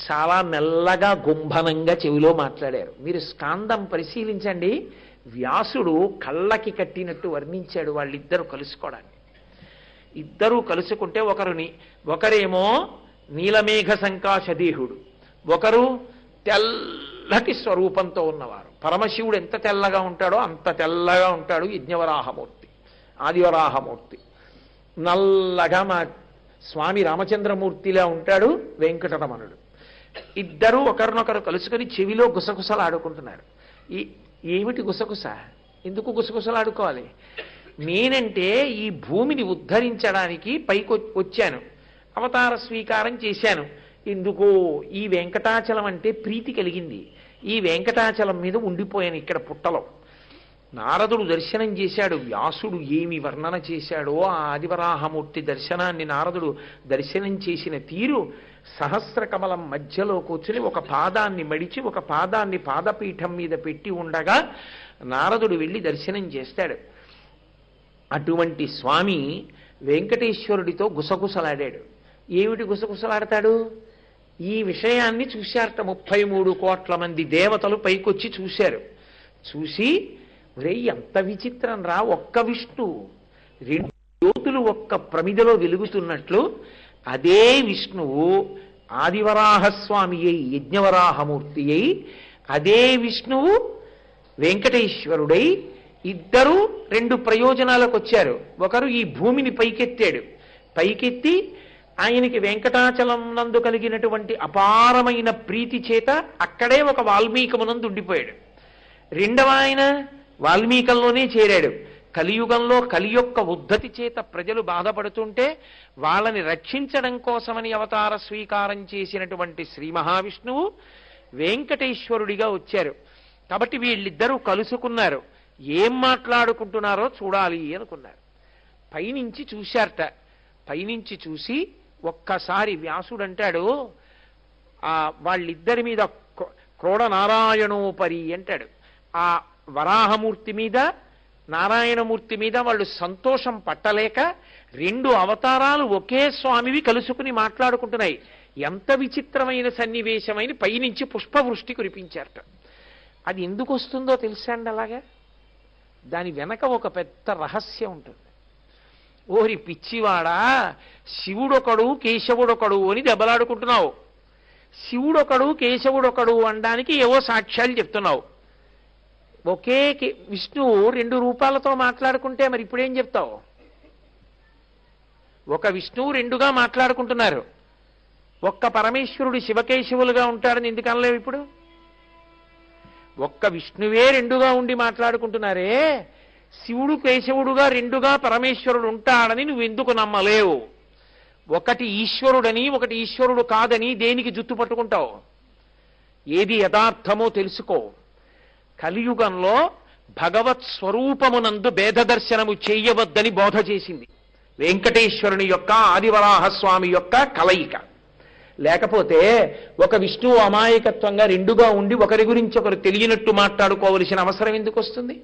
చాలా మెల్లగా గుంభనంగా చెవిలో మాట్లాడారు. మీరు స్కాందం పరిశీలించండి, వ్యాసుడు కళ్ళకి కట్టినట్టు వర్ణించాడు వాళ్ళిద్దరూ కలుసుకోవడాన్ని. ఇద్దరూ కలుసుకుంటే ఒకరేమో నీలమేఘ సంకాశదేహుడు, ఒకరు తెల్లటి స్వరూపంతో ఉన్నవారు. పరమశివుడు ఎంత తెల్లగా ఉంటాడో అంత తెల్లగా ఉంటాడు యజ్ఞవరాహమూర్తి, ఆదివరాహమూర్తి. నల్లగా మా స్వామి రామచంద్రమూర్తిలా ఉంటాడు వెంకటరమణుడు. ఇద్దరూ ఒకరినొకరు కలుసుకొని చెవిలో గుసగుసలు ఆడుకుంటున్నారు. ఏమిటి గుసగుస? ఎందుకు గుసగుసలు ఆడుకోవాలి? నేనంటే ఈ భూమిని ఉద్ధరించడానికి పైకి వచ్చాను, అవతార స్వీకారం చేశాను. ఎందుకు ఈ వెంకటాచలం అంటే ప్రీతి కలిగింది. ఈ వెంకటాచలం మీద ఉండిపోయాను ఇక్కడ పుట్టలో. నారదుడు దర్శనం చేశాడు, వ్యాసుడు ఏమి వర్ణన చేశాడో ఆ ఆదివరాహమూర్తి దర్శనాన్ని నారదుడు దర్శనం చేసిన తీరు. సహస్ర కమలం మధ్యలో కూర్చుని ఒక పాదాన్ని మడిచి ఒక పాదాన్ని పాదపీఠం మీద పెట్టి ఉండగా నారదుడు వెళ్ళి దర్శనం చేస్తాడు. అటువంటి స్వామి వెంకటేశ్వరుడితో గుసగుసలాడాడు. ఏమిటి గుసగుసలాడతాడు? ఈ విషయాన్ని చూశారట 33 కోట్ల మంది దేవతలు పైకొచ్చి చూశారు. చూసి ఒరే ఎంత విచిత్రం రా, ఒక్క విష్ణువు 2 జ్యోతులు ఒక్క ప్రమిదలో వెలుగుతున్నట్లు అదే విష్ణువు ఆదివరాహస్వామి అయి యజ్ఞవరాహమూర్తి అయి అదే విష్ణువు వెంకటేశ్వరుడై ఇద్దరు 2 ప్రయోజనాలకు వచ్చారు. ఒకరు ఈ భూమిని పైకెత్తాడు, పైకెత్తి ఆయనకి వెంకటాచలం నందు కలిగినటువంటి అపారమైన ప్రీతి చేత అక్కడే ఒక వాల్మీకమునందు ఉండిపోయాడు. రెండవ ఆయన వాల్మీకంలోనే చేరాడు. కలియుగంలో కలి యొక్క ఉద్ధతి చేత ప్రజలు బాధపడుతుంటే వాళ్ళని రక్షించడం కోసమని అవతార స్వీకారం చేసినటువంటి శ్రీ మహావిష్ణువు వెంకటేశ్వరుడిగా వచ్చారు. కాబట్టి వీళ్ళిద్దరూ కలుసుకున్నారు. ఏం మాట్లాడుకుంటున్నారో చూడాలి అనుకున్నారు. పైనుంచి చూశారట. పైనుంచి చూసి ఒక్కసారి వ్యాసుడు అంటాడు, వాళ్ళిద్దరి మీద క్రోడ నారాయణోపరి అంటాడు. ఆ వరాహమూర్తి మీద నారాయణమూర్తి మీద వాళ్ళు సంతోషం పట్టలేక రెండు అవతారాలు ఒకే స్వామివి కలుసుకుని మాట్లాడుకుంటున్నాయి. ఎంత విచిత్రమైన సన్నివేశమైన పైనుంచి పుష్పవృష్టి కురిపించారట. అది ఎందుకు వస్తుందో తెలుసా అండి? అలాగా దాని వెనక ఒక పెద్ద రహస్యం ఉంటుంది. ఓరి పిచ్చివాడా, శివుడొకడు కేశవుడొకడు అని దెబ్బలాడుకుంటున్నావు. శివుడొకడు కేశవుడొకడు అనడానికి ఏవో సాక్ష్యాలు చెప్తున్నావు. ఒకే విష్ణువు రెండు రూపాలతో మాట్లాడుకుంటే మరి ఇప్పుడేం చెప్తావు? ఒక విష్ణువు రెండుగా మాట్లాడుకుంటున్నారు. ఒక్క పరమేశ్వరుడు శివకేశవులుగా ఉంటాడని ఎందుకు అనలేవు? ఇప్పుడు ఒక్క విష్ణువే రెండుగా ఉండి మాట్లాడుకుంటున్నారే, శివుడు కేశవుడుగా రెండుగా పరమేశ్వరుడు ఉంటాడని నువ్వెందుకు నమ్మలేవు? ఒకటి ఈశ్వరుడని ఒకటి ఈశ్వరుడు కాదని దేనికి జుత్తు పట్టుకుంటావు? ఏది యథార్థమో తెలుసుకో. కలియుగంలో భగవత్ స్వరూపమునందు భేద దర్శనము చేయవద్దని బోధ చేసింది వెంకటేశ్వరుని యొక్క ఆదివరాహస్వామి యొక్క కలయిక. లేకపోతే ఒక విష్ణువు అమాయకత్వంగా రెండుగా ఉండి ఒకరి గురించి ఒకరు తెలియనట్టు మాట్లాడుకోవలసిన అవసరం ఎందుకు వస్తుంది?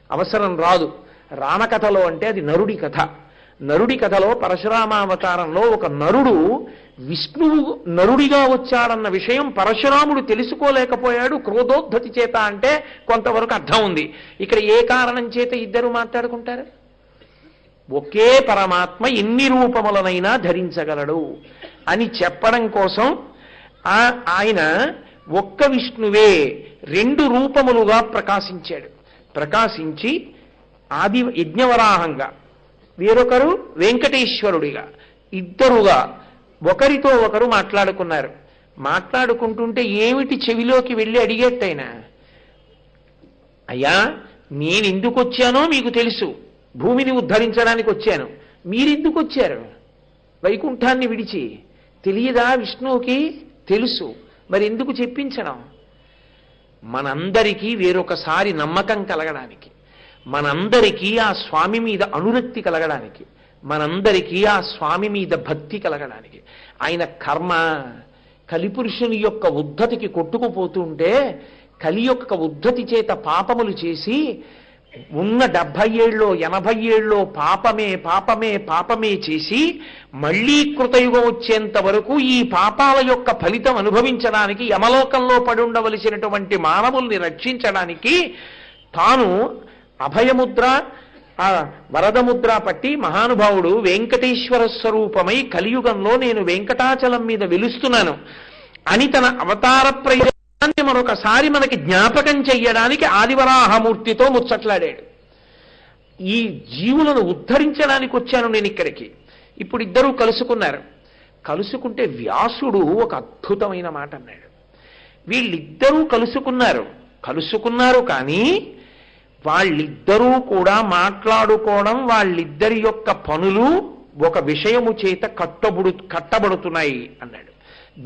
అవసరం రాదు. రామకథలో అంటే అది నరుడి కథ. నరుడి కథలో పరశురామావతారంలో ఒక నరుడు విష్ణువు నరుడిగా వచ్చాడన్న విషయం పరశురాముడు తెలుసుకోలేకపోయాడు క్రోధోద్ధతి చేత అంటే కొంతవరకు అర్థం ఉంది. ఇక్కడ ఏ కారణం చేత ఇద్దరు మాట్లాడుకుంటారు? ఒకే పరమాత్మ ఎన్ని రూపములనైనా ధరించగలడు అని చెప్పడం కోసం ఆయన ఒక్క విష్ణువే రెండు రూపములుగా ప్రకాశించాడు. ప్రకాశించి ఆది యజ్ఞవరాహంగా, వేరొకరు వెంకటేశ్వరుడిగా, ఇద్దరుగా ఒకరితో ఒకరు మాట్లాడుకున్నారు. మాట్లాడుకుంటుంటే ఏమిటి చెవిలోకి వెళ్ళి అడిగేట్టయినా, అయ్యా నేనెందుకు వచ్చానో మీకు తెలుసు, భూమిని ఉద్ధరించడానికి వచ్చాను. మీరెందుకు వచ్చారు వైకుంఠాన్ని విడిచి? తెలియదా విష్ణువుకి? తెలుసు. మరి ఎందుకు చెప్పించడం? మనందరికీ వేరొకసారి నమ్మకం కలగడానికి, మనందరికీ ఆ స్వామి మీద అనురక్తి కలగడానికి, మనందరికీ ఆ స్వామి మీద భక్తి కలగడానికి. ఆయన కర్మ కలిపురుషుని యొక్క ఉద్ధతికి కొట్టుకుపోతుంటే కలి యొక్క ఉద్ధతి చేత పాపములు చేసి ఉన్న 70 ఏళ్ళలో 80 ఏళ్ళలో పాపమే పాపమే పాపమే చేసి మళ్లీ కృతయుగం వచ్చేంత వరకు ఈ పాపాల యొక్క ఫలితం అనుభవించడానికి యమలోకంలో పడి ఉండవలసినటువంటి మానవుల్ని రక్షించడానికి తాను అభయముద్ర వరదముద్ర పట్టి మహానుభావుడు వెంకటేశ్వర స్వరూపమై కలియుగంలో నేను వెంకటాచలం మీద వెలుస్తున్నాను అని తన అవతార ప్రయోజనాన్ని మరొకసారి మనకి జ్ఞాపకం చెయ్యడానికి ఆదివరాహమూర్తితో ముచ్చట్లాడాడు. ఈ జీవులను ఉద్ధరించడానికి వచ్చాను నేను ఇక్కడికి. ఇప్పుడు ఇద్దరూ కలుసుకున్నారు. కలుసుకుంటే వ్యాసుడు ఒక అద్భుతమైన మాట అన్నాడు. వీళ్ళిద్దరూ కలుసుకున్నారు కానీ వాళ్ళిద్దరూ కూడా మాట్లాడుకోవడం, వాళ్ళిద్దరి యొక్క పనులు ఒక విషయము చేత కట్టబడుతున్నాయి అన్నాడు.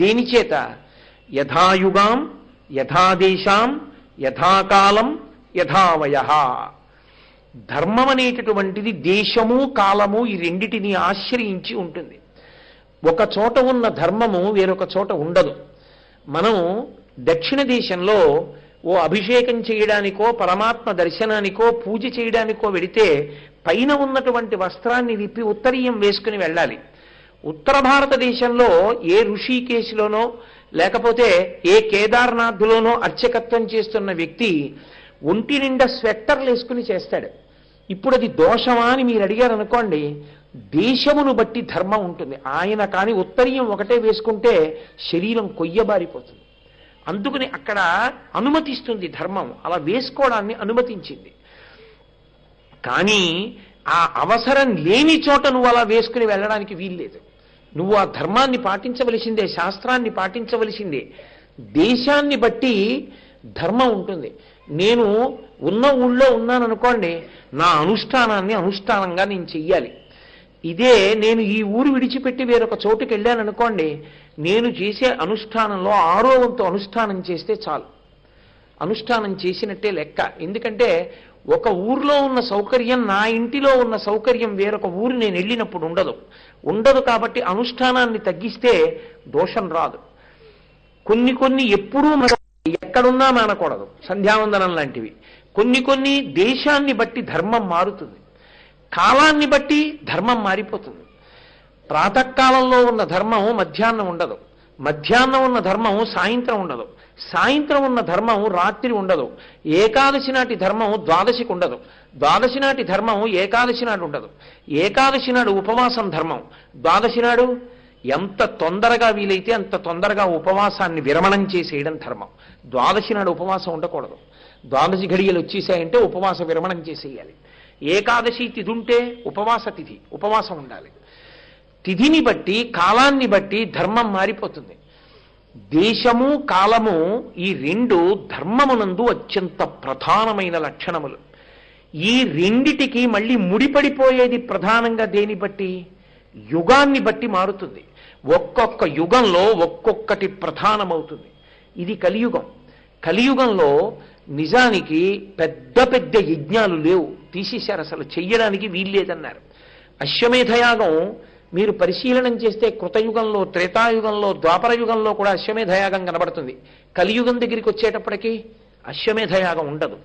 దేని చేత? యథాయుగాం యథాదేశాం యథాకాలం యథావయః. ధర్మం అనేటటువంటిది దేశము కాలము ఈ రెండిటిని ఆశ్రయించి ఉంటుంది. ఒక చోట ఉన్న ధర్మము వేరొక చోట ఉండదు. మనం దక్షిణ దేశంలో ఓ అభిషేకం చేయడానికో పరమాత్మ దర్శనానికో పూజ చేయడానికో వెడితే పైన ఉన్నటువంటి వస్త్రాన్ని విప్పి ఉత్తరీయం వేసుకుని వెళ్ళాలి. ఉత్తర భారతదేశంలో ఏ ఋషికేశ్లోనో లేకపోతే ఏ కేదార్నాథ్లోనో అర్చకత్వం చేస్తున్న వ్యక్తి ఒంటి నిండా స్వెట్టర్లు వేసుకుని చేస్తాడు. ఇప్పుడు అది దోషమా అని మీరు అడిగారు అనుకోండి, దేశమును బట్టి ధర్మం ఉంటుంది. ఆయన కానీ ఉత్తరీయం ఒకటే వేసుకుంటే శరీరం కొయ్యబారిపోతుంది. అందుకని అక్కడ అనుమతిస్తుంది ధర్మం, అలా వేసుకోవడాన్ని అనుమతించింది. కానీ ఆ అవసరం లేని చోట నువ్వు అలా వేసుకుని వెళ్ళడానికి వీల్లేదు. నువ్వు ఆ ధర్మాన్ని పాటించవలసిందే, శాస్త్రాన్ని పాటించవలసిందే. దేశాన్ని బట్టి ధర్మం ఉంటుంది. నేను ఉన్న ఊళ్ళో ఉన్నాననుకోండి, నా అనుష్ఠానాన్ని అనుష్ఠానంగా నేను చెయ్యాలి. ఇదే నేను ఈ ఊరు విడిచిపెట్టి వేరొక చోటుకి వెళ్ళాననుకోండి, నేను చేసే అనుష్ఠానంలో 6వ వంతు అనుష్ఠానం చేస్తే చాలు, అనుష్ఠానం చేసినట్టే లెక్క. ఎందుకంటే ఒక ఊర్లో ఉన్న సౌకర్యం, నా ఇంటిలో ఉన్న సౌకర్యం వేరొక ఊరు నేను వెళ్ళినప్పుడు ఉండదు. కాబట్టి అనుష్ఠానాన్ని తగ్గిస్తే దోషం రాదు. కొన్ని ఎప్పుడూ ఎక్కడున్నా మానకూడదు, సంధ్యావందనం లాంటివి. కొన్ని దేశాన్ని బట్టి ధర్మం మారుతుంది, కాలాన్ని బట్టి ధర్మం మారిపోతుంది. ప్రాతకాలంలో ఉన్న ధర్మం మధ్యాహ్నం ఉండదు, మధ్యాహ్నం ఉన్న ధర్మం సాయంత్రం ఉండదు, సాయంత్రం ఉన్న ధర్మం రాత్రి ఉండదు. ఏకాదశి నాటి ధర్మం ద్వాదశికి ఉండదు, ద్వాదశి నాటి ధర్మం ఏకాదశి నాడు ఉండదు. ఏకాదశి నాడు ఉపవాసం ధర్మం, ద్వాదశి నాడు ఎంత తొందరగా వీలైతే అంత తొందరగా ఉపవాసాన్ని విరమణం చేసేయడం ధర్మం. ద్వాదశి నాడు ఉపవాసం ఉండకూడదు, ద్వాదశి ఘడియలు వచ్చేసాయంటే ఉపవాస విరమణం చేసేయాలి. ఏకాదశి తిథి ఉంటే ఉపవాస తిథి, ఉపవాసం ఉండాలి. తిథిని బట్టి కాలాన్ని బట్టి ధర్మం మారిపోతుంది. దేశము కాలము ఈ రెండు ధర్మమునందు అత్యంత ప్రధానమైన లక్షణములు. ఈ రెండిటికి మళ్ళీ ముడిపడిపోయేది ప్రధానంగా దేని బట్టి? యుగాన్ని బట్టి మారుతుంది. ఒక్కొక్క యుగంలో ఒక్కొక్కటి ప్రధానమవుతుంది. ఇది కలియుగం. కలియుగంలో నిజానికి పెద్ద పెద్ద యజ్ఞాలు లేవు, తీసేశారు, అసలు చెయ్యడానికి వీల్లేదన్నారు. అశ్వమేధయాగం మీరు పరిశీలనం చేస్తే కృతయుగంలో, త్రేతాయుగంలో, ద్వాపర యుగంలో కూడా అశ్వమేధయాగం కనబడుతుంది. కలియుగం దగ్గరికి వచ్చేటప్పటికీ అశ్వమేధయాగం ఉండదు.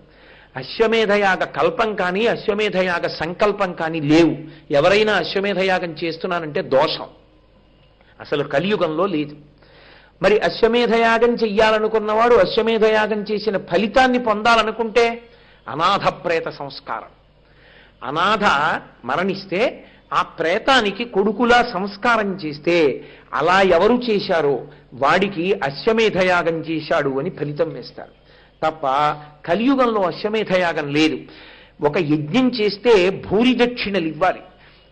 అశ్వమేధయాగ కల్పం కానీ అశ్వమేధయాగ సంకల్పం కానీ లేవు. ఎవరైనా అశ్వమేధయాగం చేస్తున్నానంటే దోషం, అసలు కలియుగంలో లేదు. మరి అశ్వమేధయాగం చెయ్యాలనుకున్నవాడు అశ్వమేధయాగం చేసిన ఫలితాన్ని పొందాలనుకుంటే అనాథ ప్రేత సంస్కారం. అనాథ మరణిస్తే ఆ ప్రేతానికి కొడుకులా సంస్కారం చేస్తే అలా ఎవరు చేశారో వాడికి అశ్వమేధయాగం చేశాడు అని ఫలితం వేస్తారు తప్ప కలియుగంలో అశ్వమేధయాగం లేదు. ఒక యజ్ఞం చేస్తే భూరి దక్షిణలు ఇవ్వాలి.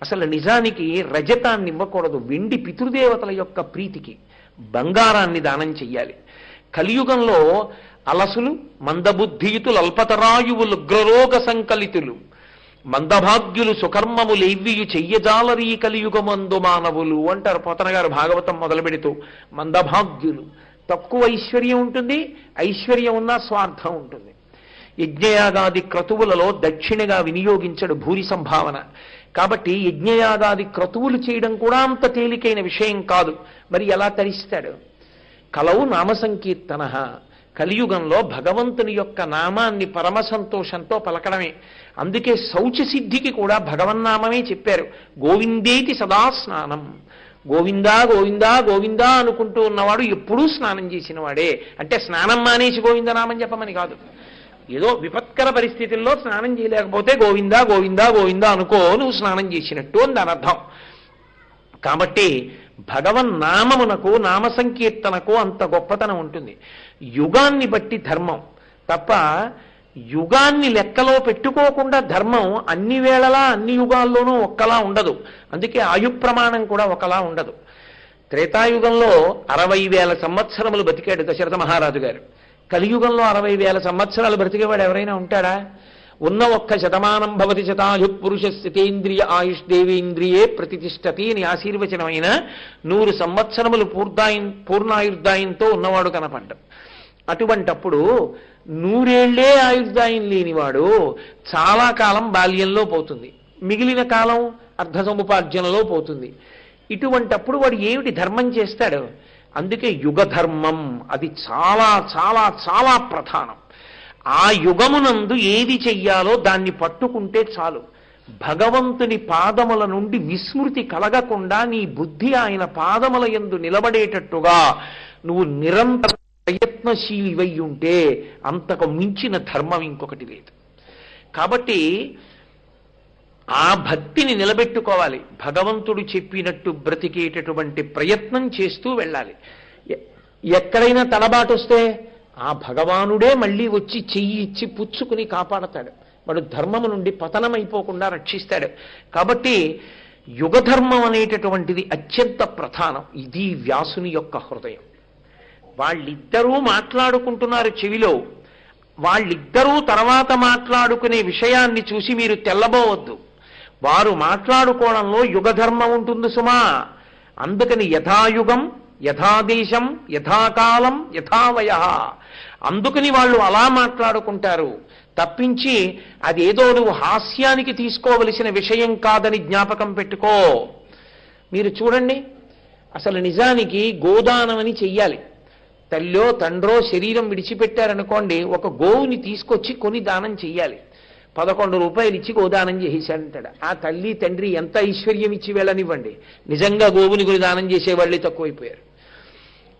అసలు నిజానికి రజతాన్ని ఇవ్వకూడదు, వెండి పితృదేవతల యొక్క ప్రీతికి బంగారాన్ని దానం చెయ్యాలి. కలియుగంలో అలసులు, మందబుద్ధియుతులు, అల్పతరాయువులు, ఉగ్రరోగ సంకలితులు, మందభాగ్యులు, సుకర్మములేవ్వియు చెయ్యజాలరీ కలియుగమందు మానవులు అంటారు పోతన గారు భాగవతం మొదలు పెడుతూ. మందభాగ్యులు, తక్కువ ఐశ్వర్యం ఉంటుంది, ఐశ్వర్యం ఉన్నా స్వార్థం ఉంటుంది. యజ్ఞయాగాది క్రతువులలో దక్షిణగా వినియోగించడు భూరి సంభావన. కాబట్టి యజ్ఞయాగాది క్రతువులు చేయడం కూడా అంత తేలికైన విషయం కాదు. మరి ఎలా తరిస్తాడు? కలవు నామ సంకీర్తన. కలియుగంలో భగవంతుని యొక్క నామాన్ని పరమ సంతోషంతో పలకడమే. అందుకే శౌచ సిద్ధికి కూడా భగవన్నామమే చెప్పారు. గోవిందేతి సదా స్నానం. గోవిందా గోవిందా గోవిందా అనుకుంటూ ఉన్నవాడు ఎప్పుడూ స్నానం చేసిన వాడే. అంటే స్నానం మానేసి గోవిందనామని చెప్పమని కాదు. ఏదో విపత్కర పరిస్థితుల్లో స్నానం చేయలేకపోతే గోవిందా గోవిందా గోవిందా అనుకో, నువ్వు స్నానం చేసినట్టు అని దాని అర్థం. కాబట్టి భగవన్నామమునకు, నామ సంకీర్తనకు అంత గొప్పతనం ఉంటుంది. యుగాన్ని బట్టి ధర్మం తప్ప యుగాన్ని లెక్కలో పెట్టుకోకుండా ధర్మం అన్ని వేళలా అన్ని యుగాల్లోనూ ఒక్కలా ఉండదు. అందుకే ఆయు ప్రమాణం కూడా ఒకలా ఉండదు. త్రేతాయుగంలో 60,000 సంవత్సరములు బతికాడు దశరథ మహారాజు గారు. కలియుగంలో 60,000 సంవత్సరాలు బ్రతికేవాడు ఎవరైనా ఉంటాడా? ఉన్న ఒక్క శతమానం భవతి శతాయు పురుష స్థితేంద్రియ ఆయుష్ దేవేంద్రియే ప్రతిష్టతి అని ఆశీర్వచనమైన 100 సంవత్సరములు పూర్ణాయుర్దాయంతో ఉన్నవాడు కనపడ్డం. అటువంటప్పుడు 100 ఏళ్లే ఆయుర్దాయం లేనివాడు చాలా కాలం బాల్యంలో పోతుంది, మిగిలిన కాలం అర్ధ సముపార్జనలో పోతుంది. ఇటువంటప్పుడు వాడు ఏమిటి ధర్మం చేస్తాడు? అందుకే యుగ ధర్మం అది చాలా చాలా చాలా ప్రధానం. ఆ యుగమునందు ఏది చెయ్యాలో దాన్ని పట్టుకుంటే చాలు. భగవంతుని పాదముల నుండి విస్మృతి కలగకుండా నీ బుద్ధి ఆయన పాదముల యందు నిలబడేటట్టుగా నువ్వు నిరంతర ప్రయత్నశీలివై ఉంటే అంతకు మించిన ధర్మం ఇంకొకటి లేదు. కాబట్టి ఆ భక్తిని నిలబెట్టుకోవాలి. భగవంతుడు చెప్పినట్టు బ్రతికేటటువంటి ప్రయత్నం చేస్తూ వెళ్ళాలి. ఎక్కడైనా తడబాటు వస్తే ఆ భగవానుడే మళ్ళీ వచ్చి చెయ్యి ఇచ్చి పుచ్చుకుని కాపాడతాడు. వాడు ధర్మము నుండి పతనమైపోకుండా రక్షిస్తాడు. కాబట్టి యుగధర్మం అనేటటువంటిది అత్యంత ప్రధానం. ఇది వ్యాసుని యొక్క హృదయం. వాళ్ళిద్దరూ మాట్లాడుకుంటున్నారు చెవిలో. వాళ్ళిద్దరూ తర్వాత మాట్లాడుకునే విషయాన్ని చూసి మీరు తెల్లబోవద్దు. వారు మాట్లాడుకోవడంలో యుగధర్మం ఉంటుంది సుమా. అందుకని యథాయుగం, యథాదేశం, యథాకాలం, యథావయ, అందుకని వాళ్ళు అలా మాట్లాడుకుంటారు తప్పించి అదేదో నువ్వు హాస్యానికి తీసుకోవలసిన విషయం కాదని జ్ఞాపకం పెట్టుకో. మీరు చూడండి, అసలు నిజానికి గోదానం అని చెయ్యాలి. తల్లో తండ్రో శరీరం విడిచిపెట్టారనుకోండి, ఒక గోవుని తీసుకొచ్చి కొని దానం చెయ్యాలి. 11 రూపాయలు ఇచ్చి గోదానం చేసేశాడంటాడు. ఆ తల్లి తండ్రి ఎంత ఐశ్వర్యం ఇచ్చి వెళ్ళనివ్వండి, నిజంగా గోవుని కొని దానం చేసేవాళ్ళే తక్కువైపోయారు.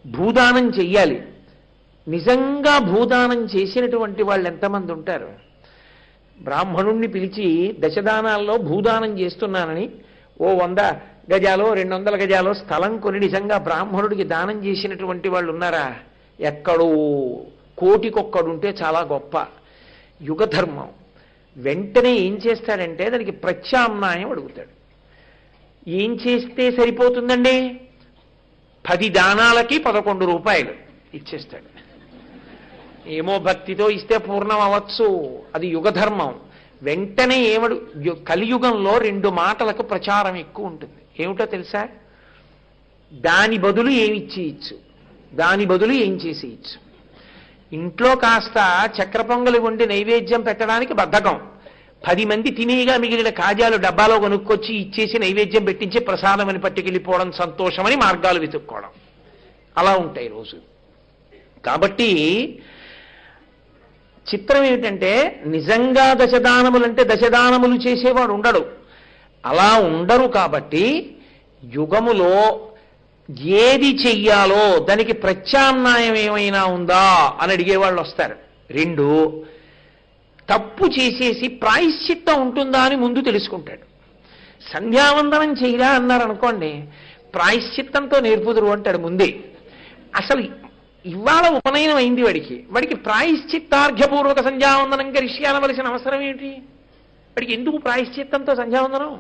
భూదానం చెయ్యాలి. నిజంగా భూదానం చేసినటువంటి వాళ్ళు ఎంతమంది ఉంటారు? బ్రాహ్మణుణ్ణి పిలిచి దశదానాల్లో భూదానం చేస్తున్నానని ఓ 100 గజాలో 200 గజాలో స్థలం కొని నిజంగా బ్రాహ్మణుడికి దానం చేసినటువంటి వాళ్ళు ఉన్నారా? ఎక్కడో కోటికొక్కడుంటే చాలా గొప్ప. యుగధర్మం వెంటనే ఏం చేస్తాడంటే దానికి ప్రత్యామ్నాయం అడుగుతాడు. ఏం చేస్తే సరిపోతుందండి? 10 దానాలకి 11 రూపాయలు ఇచ్చేస్తాడు. ఏమో భక్తితో ఇస్తే పూర్ణం అవ్వచ్చు, అది యుగధర్మం. వెంటనే కలియుగంలో 2 మాటలకు ప్రచారం ఎక్కువ ఉంటుంది. ఏమిటో తెలుసా? దాని బదులు ఏమి ఇచ్చేయచ్చు, దాని బదులు ఏం చేసేయచ్చు. ఇంట్లో కాస్త చక్ర పొంగలి వండి నైవేద్యం పెట్టడానికి బద్ధకం, 10 మంది తినేగా మిగిలిన కాజాలు డబ్బాలో కొనుక్కొచ్చి ఇచ్చేసి నైవేద్యం పెట్టించి ప్రసాదమని పట్టుకెళ్ళిపోవడం సంతోషమని మార్గాలు వెతుక్కోవడం, అలా ఉంటాయి రోజు. కాబట్టి చిత్రం ఏమిటంటే నిజంగా దశదానములంటే దశదానములు చేసేవాడు ఉండడు, అలా ఉండరు. కాబట్టి యుగములో ఏది చెయ్యాలో దానికి ప్రత్యామ్నాయం ఏమైనా ఉందా అని అడిగేవాళ్ళు వస్తారు. 2, తప్పు చేసేసి ప్రాయశ్చిత్తం ఉంటుందా అని ముందు తెలుసుకుంటాడు. సంధ్యావందనం చేయరా అన్నారనుకోండి, ప్రాయశ్చిత్తంతో నేర్పుదురు అంటాడు ముందే. అసలు ఇవాళ ఉపనయనం అయింది వాడికి ప్రాయశ్చిత్తార్ఘ్యపూర్వక సంధ్యావందనం కరిష్యానవలసిన అవసరం ఏంటి? వాడికి ఎందుకు ప్రాయశ్చిత్తంతో సంధ్యావందనం?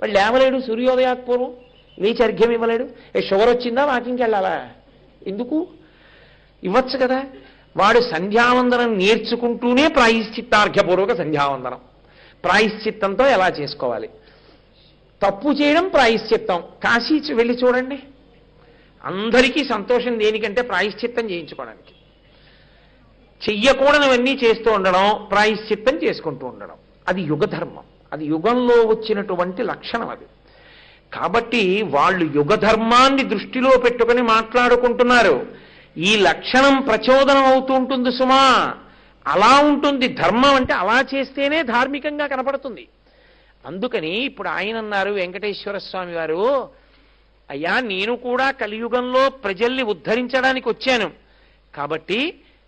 వాడు లేవలేడు, సూర్యోదయాత్పూర్వం లేచి అర్ఘ్యం ఇవ్వలేడు. షుగర్ వచ్చిందా వాకింగ్కి వెళ్ళాలా? ఎందుకు ఇవ్వచ్చు కదా. వాడు సంధ్యావందనం నేర్చుకుంటూనే ప్రాయశ్చిత్తార్ఘ్యపూర్వక సంధ్యావందనం, ప్రాయశ్చిత్తంతో ఎలా చేసుకోవాలి. తప్పు చేయడం ప్రాయశ్చిత్తం. కాశీ వెళ్ళి చూడండి, అందరికీ సంతోషం దేనికంటే ప్రాయశ్చిత్తం చేయించుకోవడానికి. చెయ్యకూడనివన్నీ చేస్తూ ఉండడం, ప్రాయశ్చిత్తం చేసుకుంటూ ఉండడం, అది యుగధర్మం. అది యుగంలో వచ్చినటువంటి లక్షణం అది. కాబట్టి వాళ్ళు యుగధర్మాన్ని దృష్టిలో పెట్టుకుని మాట్లాడుకుంటున్నారు. ఈ లక్షణం ప్రచోదనం అవుతూ ఉంటుంది సుమా. అలా ఉంటుంది ధర్మం అంటే. అలా చేస్తేనే ధార్మికంగా కనపడుతుంది. అందుకని ఇప్పుడు ఆయన అన్నారు, వెంకటేశ్వర స్వామి వారు, అయ్యా నేను కూడా కలియుగంలో ప్రజల్ని ఉద్ధరించడానికి వచ్చాను, కాబట్టి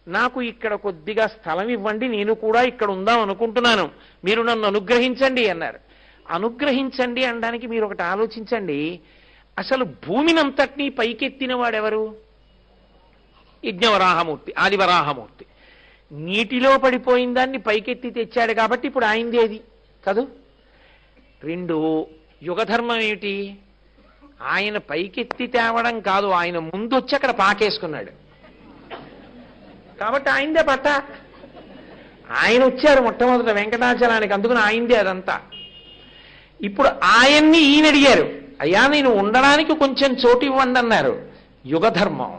నాకు ఇక్కడ కొద్దిగా స్థలం ఇవ్వండి, నేను కూడా ఇక్కడ ఉందాం అనుకుంటున్నాను, మీరు నన్ను అనుగ్రహించండి అన్నారు. అనుగ్రహించండి అనడానికి మీరు ఒకటి ఆలోచించండి. అసలు భూమినంతటినీ పైకెత్తిన వాడెవరు? యజ్ఞవరాహమూర్తి, ఆదివరాహమూర్తి. నీటిలో పడిపోయిన దాన్ని పైకెత్తి తెచ్చాడు కాబట్టి ఇప్పుడు ఆయనదేది కాదు. 2, యుగధర్మం ఏమిటి? ఆయన పైకెత్తి తేవడం కాదు, ఆయన ముందొచ్చి అక్కడ పాకేసుకున్నాడు కాబట్టి ఆయనదే పట్ట. ఆయన వచ్చారు మొట్టమొదట వెంకటాచలానికి, అందుకని ఆయనదే అదంతా. ఇప్పుడు ఆయన్ని ఈయన అడిగారు, అయ్యా నేను ఉండడానికి కొంచెం చోటు ఇవ్వండి అన్నారు. యుగధర్మం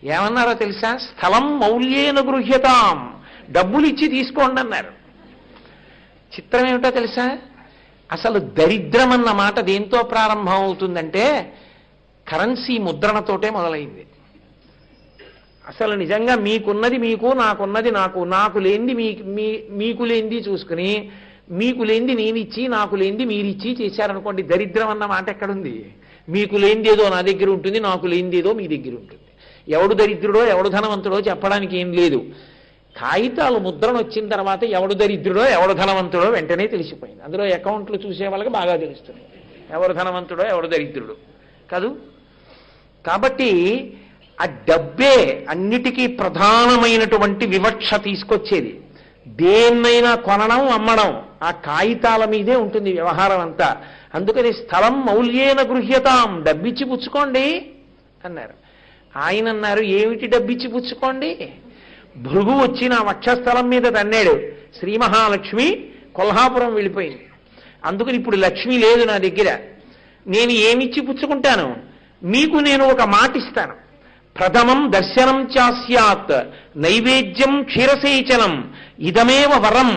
ఏమన్నారో తెలుసా? స్థలం మౌల్యేన గృహ్యతాం, డబ్బులు ఇచ్చి తీసుకోండి అన్నారు. చిత్రం ఏమిటో తెలుసా? అసలు దరిద్రం అన్న మాట దేంతో ప్రారంభం అవుతుందంటే కరెన్సీ ముద్రణతోటే మొదలైంది. అసలు నిజంగా మీకున్నది మీకు, నాకున్నది నాకు, నాకు లేనిది మీకు లేనిది చూసుకుని, మీకు లేనిది నేనిచ్చి నాకు లేనిది మీరిచ్చి చేశారనుకోండి, దరిద్రం అన్న మాట ఎక్కడుంది? మీకు లేనిదేదో నా దగ్గర ఉంటుంది, నాకు లేనిదేదో మీ దగ్గర ఉంటుంది. ఎవడు దరిద్రుడో ఎవడు ధనవంతుడో చెప్పడానికి ఏం లేదు. కాగితాలు ముద్రణ వచ్చిన తర్వాత ఎవడు దరిద్రుడో ఎవడు ధనవంతుడో వెంటనే తెలిసిపోయింది. అందులో అకౌంట్లు చూసే వాళ్ళకి బాగా తెలుస్తుంది ఎవడు ధనవంతుడో ఎవడు దరిద్రుడు కాదు. కాబట్టి ఆ డబ్బే అన్నిటికీ ప్రధానమైనటువంటి వివక్ష తీసుకొచ్చేది. దేన్నైనా కొనడం అమ్మడం ఆ కాగితాల మీదే ఉంటుంది వ్యవహారం అంతా. అందుకని స్థలం మౌల్యేన గృహ్యతాం, డబ్బిచ్చి పుచ్చుకోండి అన్నారు. ఆయన అన్నారు, ఏమిటి డబ్బిచ్చి పుచ్చుకోండి? భృగు వచ్చి నా వక్షస్థలం మీద తన్నాడు, శ్రీ మహాలక్ష్మి కొల్హాపురం వెళ్ళిపోయింది. అందుకని ఇప్పుడు లక్ష్మి లేదు నా దగ్గర. నేను ఏమిచ్చి పుచ్చుకుంటాను? మీకు నేను ఒక మాట ఇస్తాను. ప్రథమం దర్శనం చాస్యాత్ నైవేద్యం క్షీరసేచనం ఇదమేవ వరం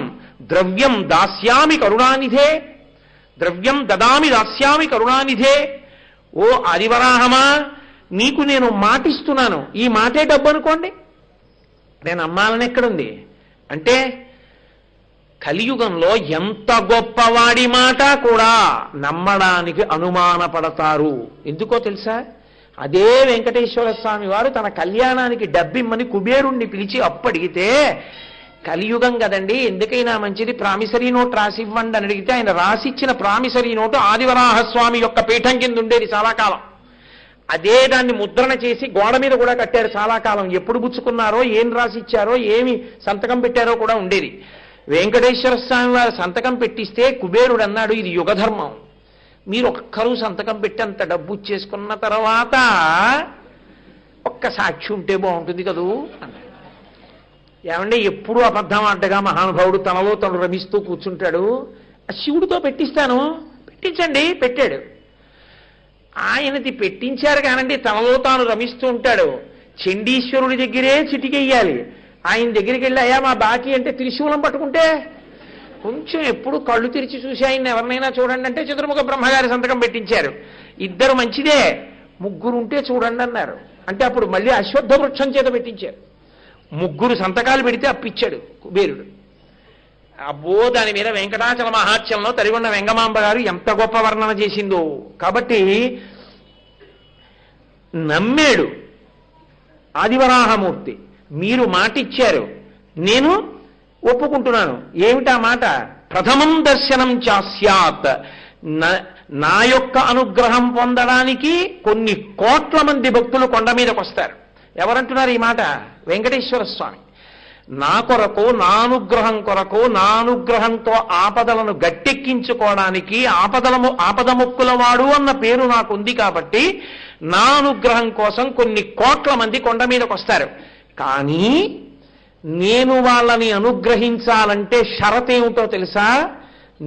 ద్రవ్యం దాస్యామి కరుణానిధే, ద్రవ్యం దదామి దాస్యామి కరుణానిధే. ఓ ఆదివరాహమా, నీకు నేను మాటిస్తున్నాను, ఈ మాటే డబ్బు అనుకోండి. నేను అమ్మాలని ఎక్కడుంది అంటే, కలియుగంలో ఎంత గొప్పవాడి మాట కూడా నమ్మడానికి అనుమానపడతారు. ఎందుకో తెలుసా? అదే వెంకటేశ్వర స్వామి వారు తన కళ్యాణానికి డబ్బిమ్మని కుబేరుణ్ణి పిలిచి అప్పడిగితే, కలియుగం కదండి, ఎందుకైనా మంచిది ప్రామిసరీ నోట్ రాసివ్వండి అని అడిగితే ఆయన రాసిచ్చిన ప్రామిసరీ నోటు ఆదివరాహస్వామి యొక్క పీఠం కింద ఉండేది చాలా కాలం. అదే దాన్ని ముద్రణ చేసి గోడ మీద కూడా కట్టారు చాలా కాలం. ఎప్పుడు పుచ్చుకున్నారో, ఏం రాసిచ్చారో, ఏమి సంతకం పెట్టారో కూడా ఉండేది. వెంకటేశ్వర స్వామి వారు సంతకం పెట్టిస్తే కుబేరుడు అన్నాడు, ఇది యుగధర్మం, మీరు ఒక్కరూ సంతకం పెట్టి అంత డబ్బు చేసుకున్న తర్వాత ఒక్క సాక్షి ఉంటే బాగుంటుంది కదూ అన్నాడు. ఏమంటే ఎప్పుడు అబద్ధం ఆడ్డగా మహానుభావుడు తనలో తను రమిస్తూ కూర్చుంటాడు. శివుడితో పెట్టిస్తాను, పెట్టించండి, పెట్టాడు. ఆయనది పెట్టించారు కానండి, తనలో తాను రమిస్తూ ఉంటాడు. చండీశ్వరుడి దగ్గరే చిటికెయ్యాలి. ఆయన దగ్గరికి వెళ్ళి అయ్యా మా బాకీ అంటే త్రిశూలం పట్టుకుంటే కొంచెం ఎప్పుడు కళ్ళు తెరిచి చూసి ఆయన ఎవరినైనా చూడండి అంటే చతుర్ముఖ బ్రహ్మగారి సంతకం పెట్టించారు. ఇద్దరు మంచిదే, ముగ్గురు ఉంటే చూడండి అన్నారు. అంటే అప్పుడు మళ్ళీ అశ్వత్థ వృక్షం చేత పెట్టించారు. ముగ్గురు సంతకాలు పెడితే అప్పిచ్చాడు కుబేరుడు. అబ్బో, దాని మీద వెంకటాచల మహాత్యంలో తరిగొండ వెంగమాంబ గారు ఎంత గొప్ప వర్ణన చేసిందో. కాబట్టి నమ్మాడు ఆదివరాహమూర్తి, మీరు మాటిచ్చారు, నేను ఒప్పుకుంటున్నాను. ఏమిటా మాట? ప్రథమం దర్శనం చాస్యాత్, నా యొక్క అనుగ్రహం పొందడానికి కొన్ని కోట్ల మంది భక్తులు కొండ మీదకి వస్తారు. ఎవరంటున్నారు ఈ మాట? వెంకటేశ్వర స్వామి. నా కొరకు, నా అనుగ్రహం కొరకు, నా అనుగ్రహంతో ఆపదలను గట్టెక్కించుకోవడానికి ఆపదముక్కులవాడు అన్న పేరు నాకుంది కాబట్టి నా అనుగ్రహం కోసం కొన్ని కోట్ల మంది కొండ మీదకి వస్తారు. కానీ నేను వాళ్ళని అనుగ్రహించాలంటే షరతేమిటో తెలుసా?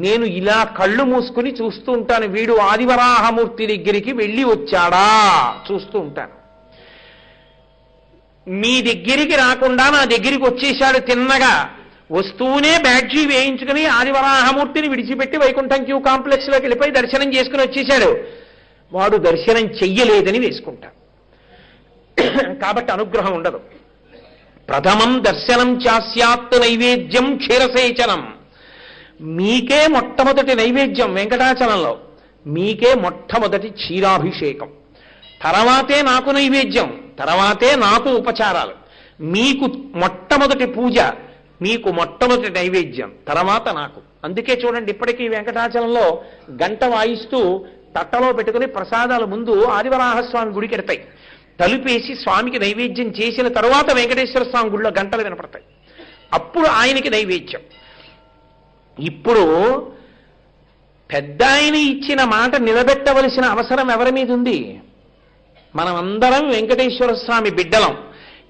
నేను ఇలా కళ్ళు మూసుకుని చూస్తూ ఉంటాను, వీడు ఆదివరాహమూర్తి దగ్గరికి వెళ్ళి వచ్చాడా చూస్తూ ఉంటాను. మీ దగ్గరికి రాకుండా నా దగ్గరికి వచ్చేశాడు తిన్నగా, వస్తూనే బ్యాడ్జీ వేయించుకుని ఆదివరాహమూర్తిని విడిచిపెట్టి వైకుంఠం క్యూ కాంప్లెక్స్ లోకి వెళ్ళిపోయి దర్శనం చేసుకుని వచ్చేశాడు, వాడు దర్శనం చెయ్యలేదని వేసుకుంటా. కాబట్టి అనుగ్రహం ఉండదు. ప్రథమం దర్శనం చాస్యాత్ నైవేద్యం క్షీరసేచనం. మీకే మొట్టమొదటి నైవేద్యం వెంకటాచలంలో, మీకే మొట్టమొదటి క్షీరాభిషేకం, తర్వాతే నాకు నైవేద్యం, తర్వాతే నాకు ఉపచారాలు. మీకు మొట్టమొదటి పూజ, మీకు మొట్టమొదటి నైవేద్యం, తర్వాత నాకు. అందుకే చూడండి, ఇప్పటికీ వెంకటాచలంలో గంట వాయిస్తూ తట్టలో పెట్టుకుని ప్రసాదాలు ముందు ఆదివరాహస్వామి గుడికి ఎడతాయి. తలుపేసి స్వామికి నైవేద్యం చేసిన తరువాత వెంకటేశ్వర స్వామి గుడిలో గంటలు వినపడతాయి. అప్పుడు ఆయనకి నైవేద్యం. ఇప్పుడు పెద్ద ఆయన ఇచ్చిన మాట నిలబెట్టవలసిన అవసరం ఎవరి మీద ఉంది? మనమందరం వెంకటేశ్వర స్వామి బిడ్డలం.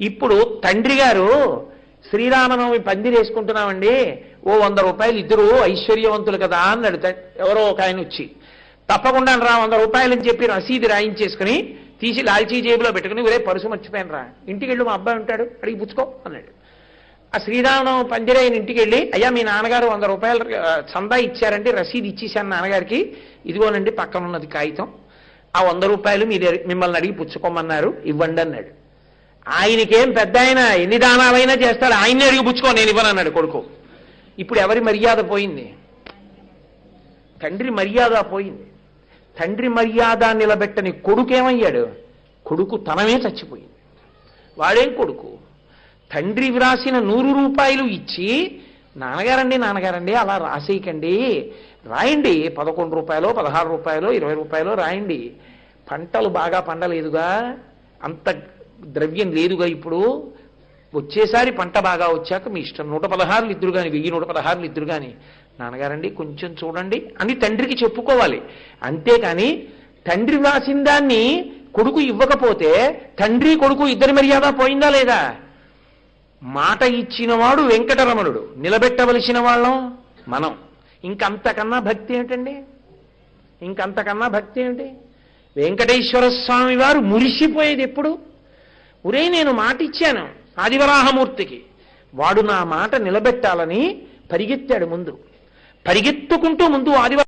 ఇప్పుడు తండ్రి గారు శ్రీరామనవమి పందిరేసుకుంటున్నామండి, ఓ 100 రూపాయలు ఇద్దరు ఐశ్వర్యవంతులు కదా అన్నాడు ఎవరో ఒక ఆయన వచ్చి. తప్పకుండా రా 100 రూపాయలు అని చెప్పి రసీదు రాయించేసుకుని తీసి లాల్చీ జేబులో పెట్టుకుని, ఒరే పరుసు మర్చిపోయాను రా, ఇంటికి వెళ్ళు మా అబ్బాయి ఉంటాడు అడిగి పుచ్చుకో అన్నాడు. ఆ శ్రీరామనవమి పందిరైన ఇంటికి వెళ్ళి, అయ్యా మీ నాన్నగారు 100 రూపాయలు చందా ఇచ్చారంటే రసీదు ఇచ్చేసాను నాన్నగారికి, ఇదిగోనండి పక్కన ఉన్నది కాగితం, ఆ 100 రూపాయలు మిమ్మల్ని అడిగి పుచ్చుకోమన్నారు, ఇవ్వండి అన్నాడు. ఆయనకేం పెద్ద ఆయన ఎన్ని దానాలైనా చేస్తాడు, ఆయన్ని అడిగి పుచ్చుకో, నేను ఇవ్వను అన్నాడు కొడుకు. ఇప్పుడు ఎవరి మర్యాద పోయింది? తండ్రి మర్యాద పోయింది. తండ్రి మర్యాద నిలబెట్టని కొడుకేమయ్యాడు? కొడుకు తనమే చచ్చిపోయింది. వాడేం కొడుకు? తండ్రి వ్రాసిన 100 రూపాయలు ఇచ్చి, నాన్నగారండి అలా రాసేయకండి, రాయండి 11 రూపాయలు 16 రూపాయలు 20 రూపాయలు రాయండి, పంటలు బాగా పండలేదుగా, అంత ద్రవ్యం లేదుగా, ఇప్పుడు వచ్చేసారి పంట బాగా వచ్చాక మీ ఇష్టం 116 ఇద్దరు కానీ 1116 ఇద్దరు కానీ నాన్నగారండి కొంచెం చూడండి అని తండ్రికి చెప్పుకోవాలి. అంతేకాని తండ్రి వ్రాసిన దాన్ని కొడుకు ఇవ్వకపోతే తండ్రి కొడుకు ఇద్దరి మర్యాద పోయిందా లేదా? మాట ఇచ్చినవాడు వెంకటరమణుడు, నిలబెట్టవలసిన వాళ్ళం మనం. ఇంకంతకన్నా భక్తి ఏమిటండి? ఇంకంతకన్నా భక్తి ఏమిటి? వెంకటేశ్వర స్వామి వారు మురిసిపోయేది ఎప్పుడు? ఒరే నేను మాట ఇచ్చాను ఆదివరాహమూర్తికి, వాడు నా మాట నిలబెట్టాలని పరిగెత్తాడు. ముందు పరిగెత్తుకుంటూ ముందు ఆదివరాహ